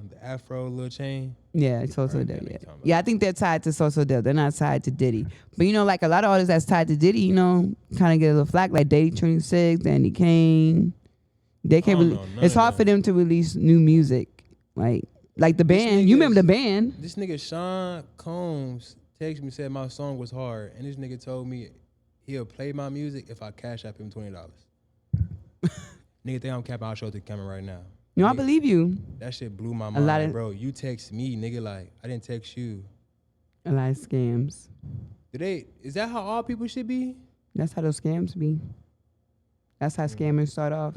[SPEAKER 2] the afro little chain.
[SPEAKER 1] Yeah, so
[SPEAKER 2] Right,
[SPEAKER 1] deaf.
[SPEAKER 2] yeah, they
[SPEAKER 1] Yeah,
[SPEAKER 2] talking about
[SPEAKER 1] yeah. I think they're tied to so deaf. They're not tied to Diddy. But you know, like a lot of artists that's tied to Diddy, you know, kind of get a little flack. Like Day 26, Danny Kane. They can't.
[SPEAKER 2] I don't
[SPEAKER 1] Really,
[SPEAKER 2] know none
[SPEAKER 1] it's
[SPEAKER 2] of
[SPEAKER 1] hard for
[SPEAKER 2] them.
[SPEAKER 1] them to release new music. Like the
[SPEAKER 2] This
[SPEAKER 1] band. You remember the
[SPEAKER 2] nigga's-
[SPEAKER 1] band?
[SPEAKER 2] This nigga Sean Combs texted me, said my song was hard, and this nigga told me he'll play my music if I cash app him $20. Nigga think I'm capping. I'll show it to the camera right now.
[SPEAKER 1] No, I
[SPEAKER 2] Nigga,
[SPEAKER 1] believe you.
[SPEAKER 2] that shit blew my mind.
[SPEAKER 1] lot
[SPEAKER 2] Like,
[SPEAKER 1] of-
[SPEAKER 2] bro, you text me, nigga. Like I didn't text you.
[SPEAKER 1] A lot of scams.
[SPEAKER 2] Is that how all people should be?
[SPEAKER 1] That's how those scams be. That's how scammers start off.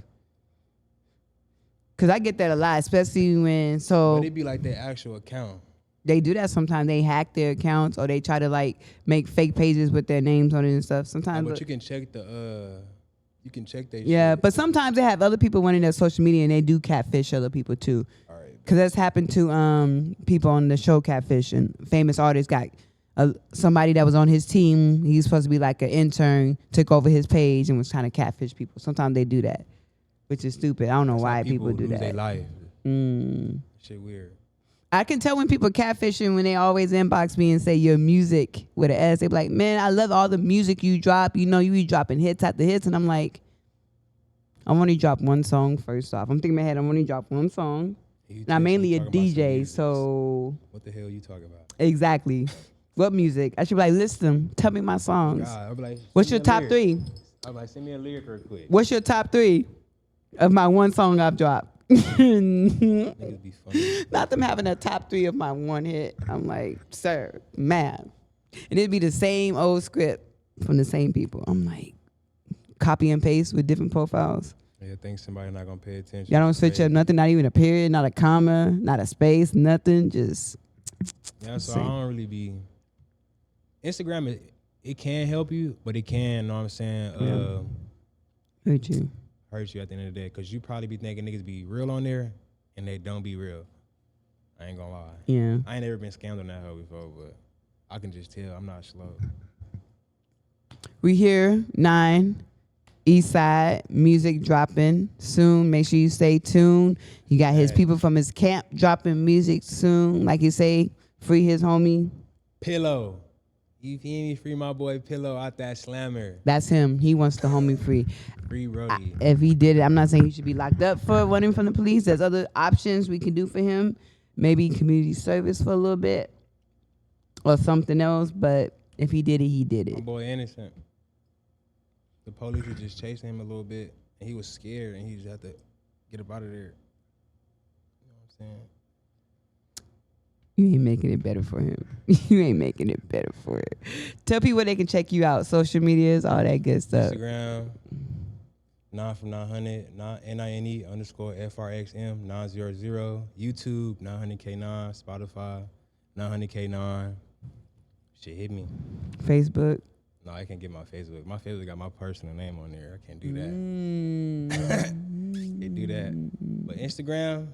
[SPEAKER 1] Cause I get that a lot, especially when
[SPEAKER 2] But it be like their actual account.
[SPEAKER 1] they do that sometimes. They hack their accounts or they try to like make fake pages with their names on it and stuff.
[SPEAKER 2] Like,
[SPEAKER 1] Sometimes,
[SPEAKER 2] but you can check the you can check their
[SPEAKER 1] yeah.
[SPEAKER 2] shit.
[SPEAKER 1] But sometimes they have other people running their social media and they do catfish other people too.
[SPEAKER 2] All right.
[SPEAKER 1] Cause that's happened to people on the show Catfish, and famous artists got somebody that was on his team. He's supposed to be like an intern, took over his page and was trying to catfish people. Sometimes they do that, which is stupid. I don't know
[SPEAKER 2] That's how
[SPEAKER 1] why people do
[SPEAKER 2] lose their
[SPEAKER 1] that.
[SPEAKER 2] life.
[SPEAKER 1] Mm.
[SPEAKER 2] Shit weird.
[SPEAKER 1] I can tell when people catfishing when they always inbox me and say your music with an S. They be like, man, I love all the music you drop. You know, you be dropping hits after hits. And I'm like, I only drop one song first off. I'm thinking in my head, I'm only drop one song.
[SPEAKER 2] You
[SPEAKER 1] And I'm
[SPEAKER 2] text me
[SPEAKER 1] mainly a
[SPEAKER 2] talking about some
[SPEAKER 1] DJ,
[SPEAKER 2] music.
[SPEAKER 1] so
[SPEAKER 2] What the hell you talking about?
[SPEAKER 1] exactly. What music? I should be like, list them. Tell me my songs.
[SPEAKER 2] God, I'll be like,
[SPEAKER 1] What's
[SPEAKER 2] send
[SPEAKER 1] your
[SPEAKER 2] me a
[SPEAKER 1] top
[SPEAKER 2] lyric.
[SPEAKER 1] 3?
[SPEAKER 2] I'll be like, send me a lyric real quick.
[SPEAKER 1] What's your top 3 of my one song I've dropped?
[SPEAKER 2] Niggas be funny.
[SPEAKER 1] Not them having a top 3 of my one hit. I'm like, sir, man. And it'd be the same old script from the same people. I'm like, copy and paste with different profiles.
[SPEAKER 2] Yeah, think somebody not gonna pay attention.
[SPEAKER 1] Y'all don't switch up nothing, not even a period, not a comma, not a space, nothing. Just
[SPEAKER 2] Yeah, so
[SPEAKER 1] Same.
[SPEAKER 2] I don't really be. Instagram, it can help you, but it can, know what I'm saying,
[SPEAKER 1] hurt you.
[SPEAKER 2] hurt you at the end of the day. Because you probably be thinking niggas be real on there, and they don't be real. I ain't gonna lie.
[SPEAKER 1] Yeah.
[SPEAKER 2] I ain't never been scammed on that hoe before, but I can just tell I'm not slow.
[SPEAKER 1] We here, 9. Eastside music dropping soon. Make sure you stay tuned. He got his people from his camp dropping music soon. Like you say, free his homie.
[SPEAKER 2] Pillow. You feel me? Free my boy Pillow out that slammer.
[SPEAKER 1] That's him. He wants the homie free.
[SPEAKER 2] Free Brody.
[SPEAKER 1] If he did it, I'm not saying he should be locked up for running from the police. There's other options we can do for him. Maybe community service for a little bit or something else. But if he did it, he did
[SPEAKER 2] My
[SPEAKER 1] it.
[SPEAKER 2] boy innocent. The police were just chasing him a little bit, and he was scared, and he just had to get up out of there. You know what I'm saying?
[SPEAKER 1] You ain't making it better for him. You ain't making it better for it. Tell people they can check you out. Social medias, all that good stuff.
[SPEAKER 2] Instagram, 9 from 900, NINE_FRXM 900. YouTube, 900K9. Spotify, 900K9. Shit hit me.
[SPEAKER 1] Facebook.
[SPEAKER 2] No, I can't get my Facebook. My Facebook got my personal name on there. I can't do that. Can't do that. But Instagram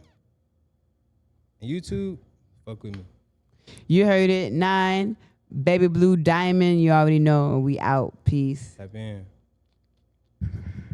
[SPEAKER 2] and YouTube, fuck with me.
[SPEAKER 1] You heard it. 9, Baby Blue Diamond. You already know. We out. Peace.
[SPEAKER 2] Tap in.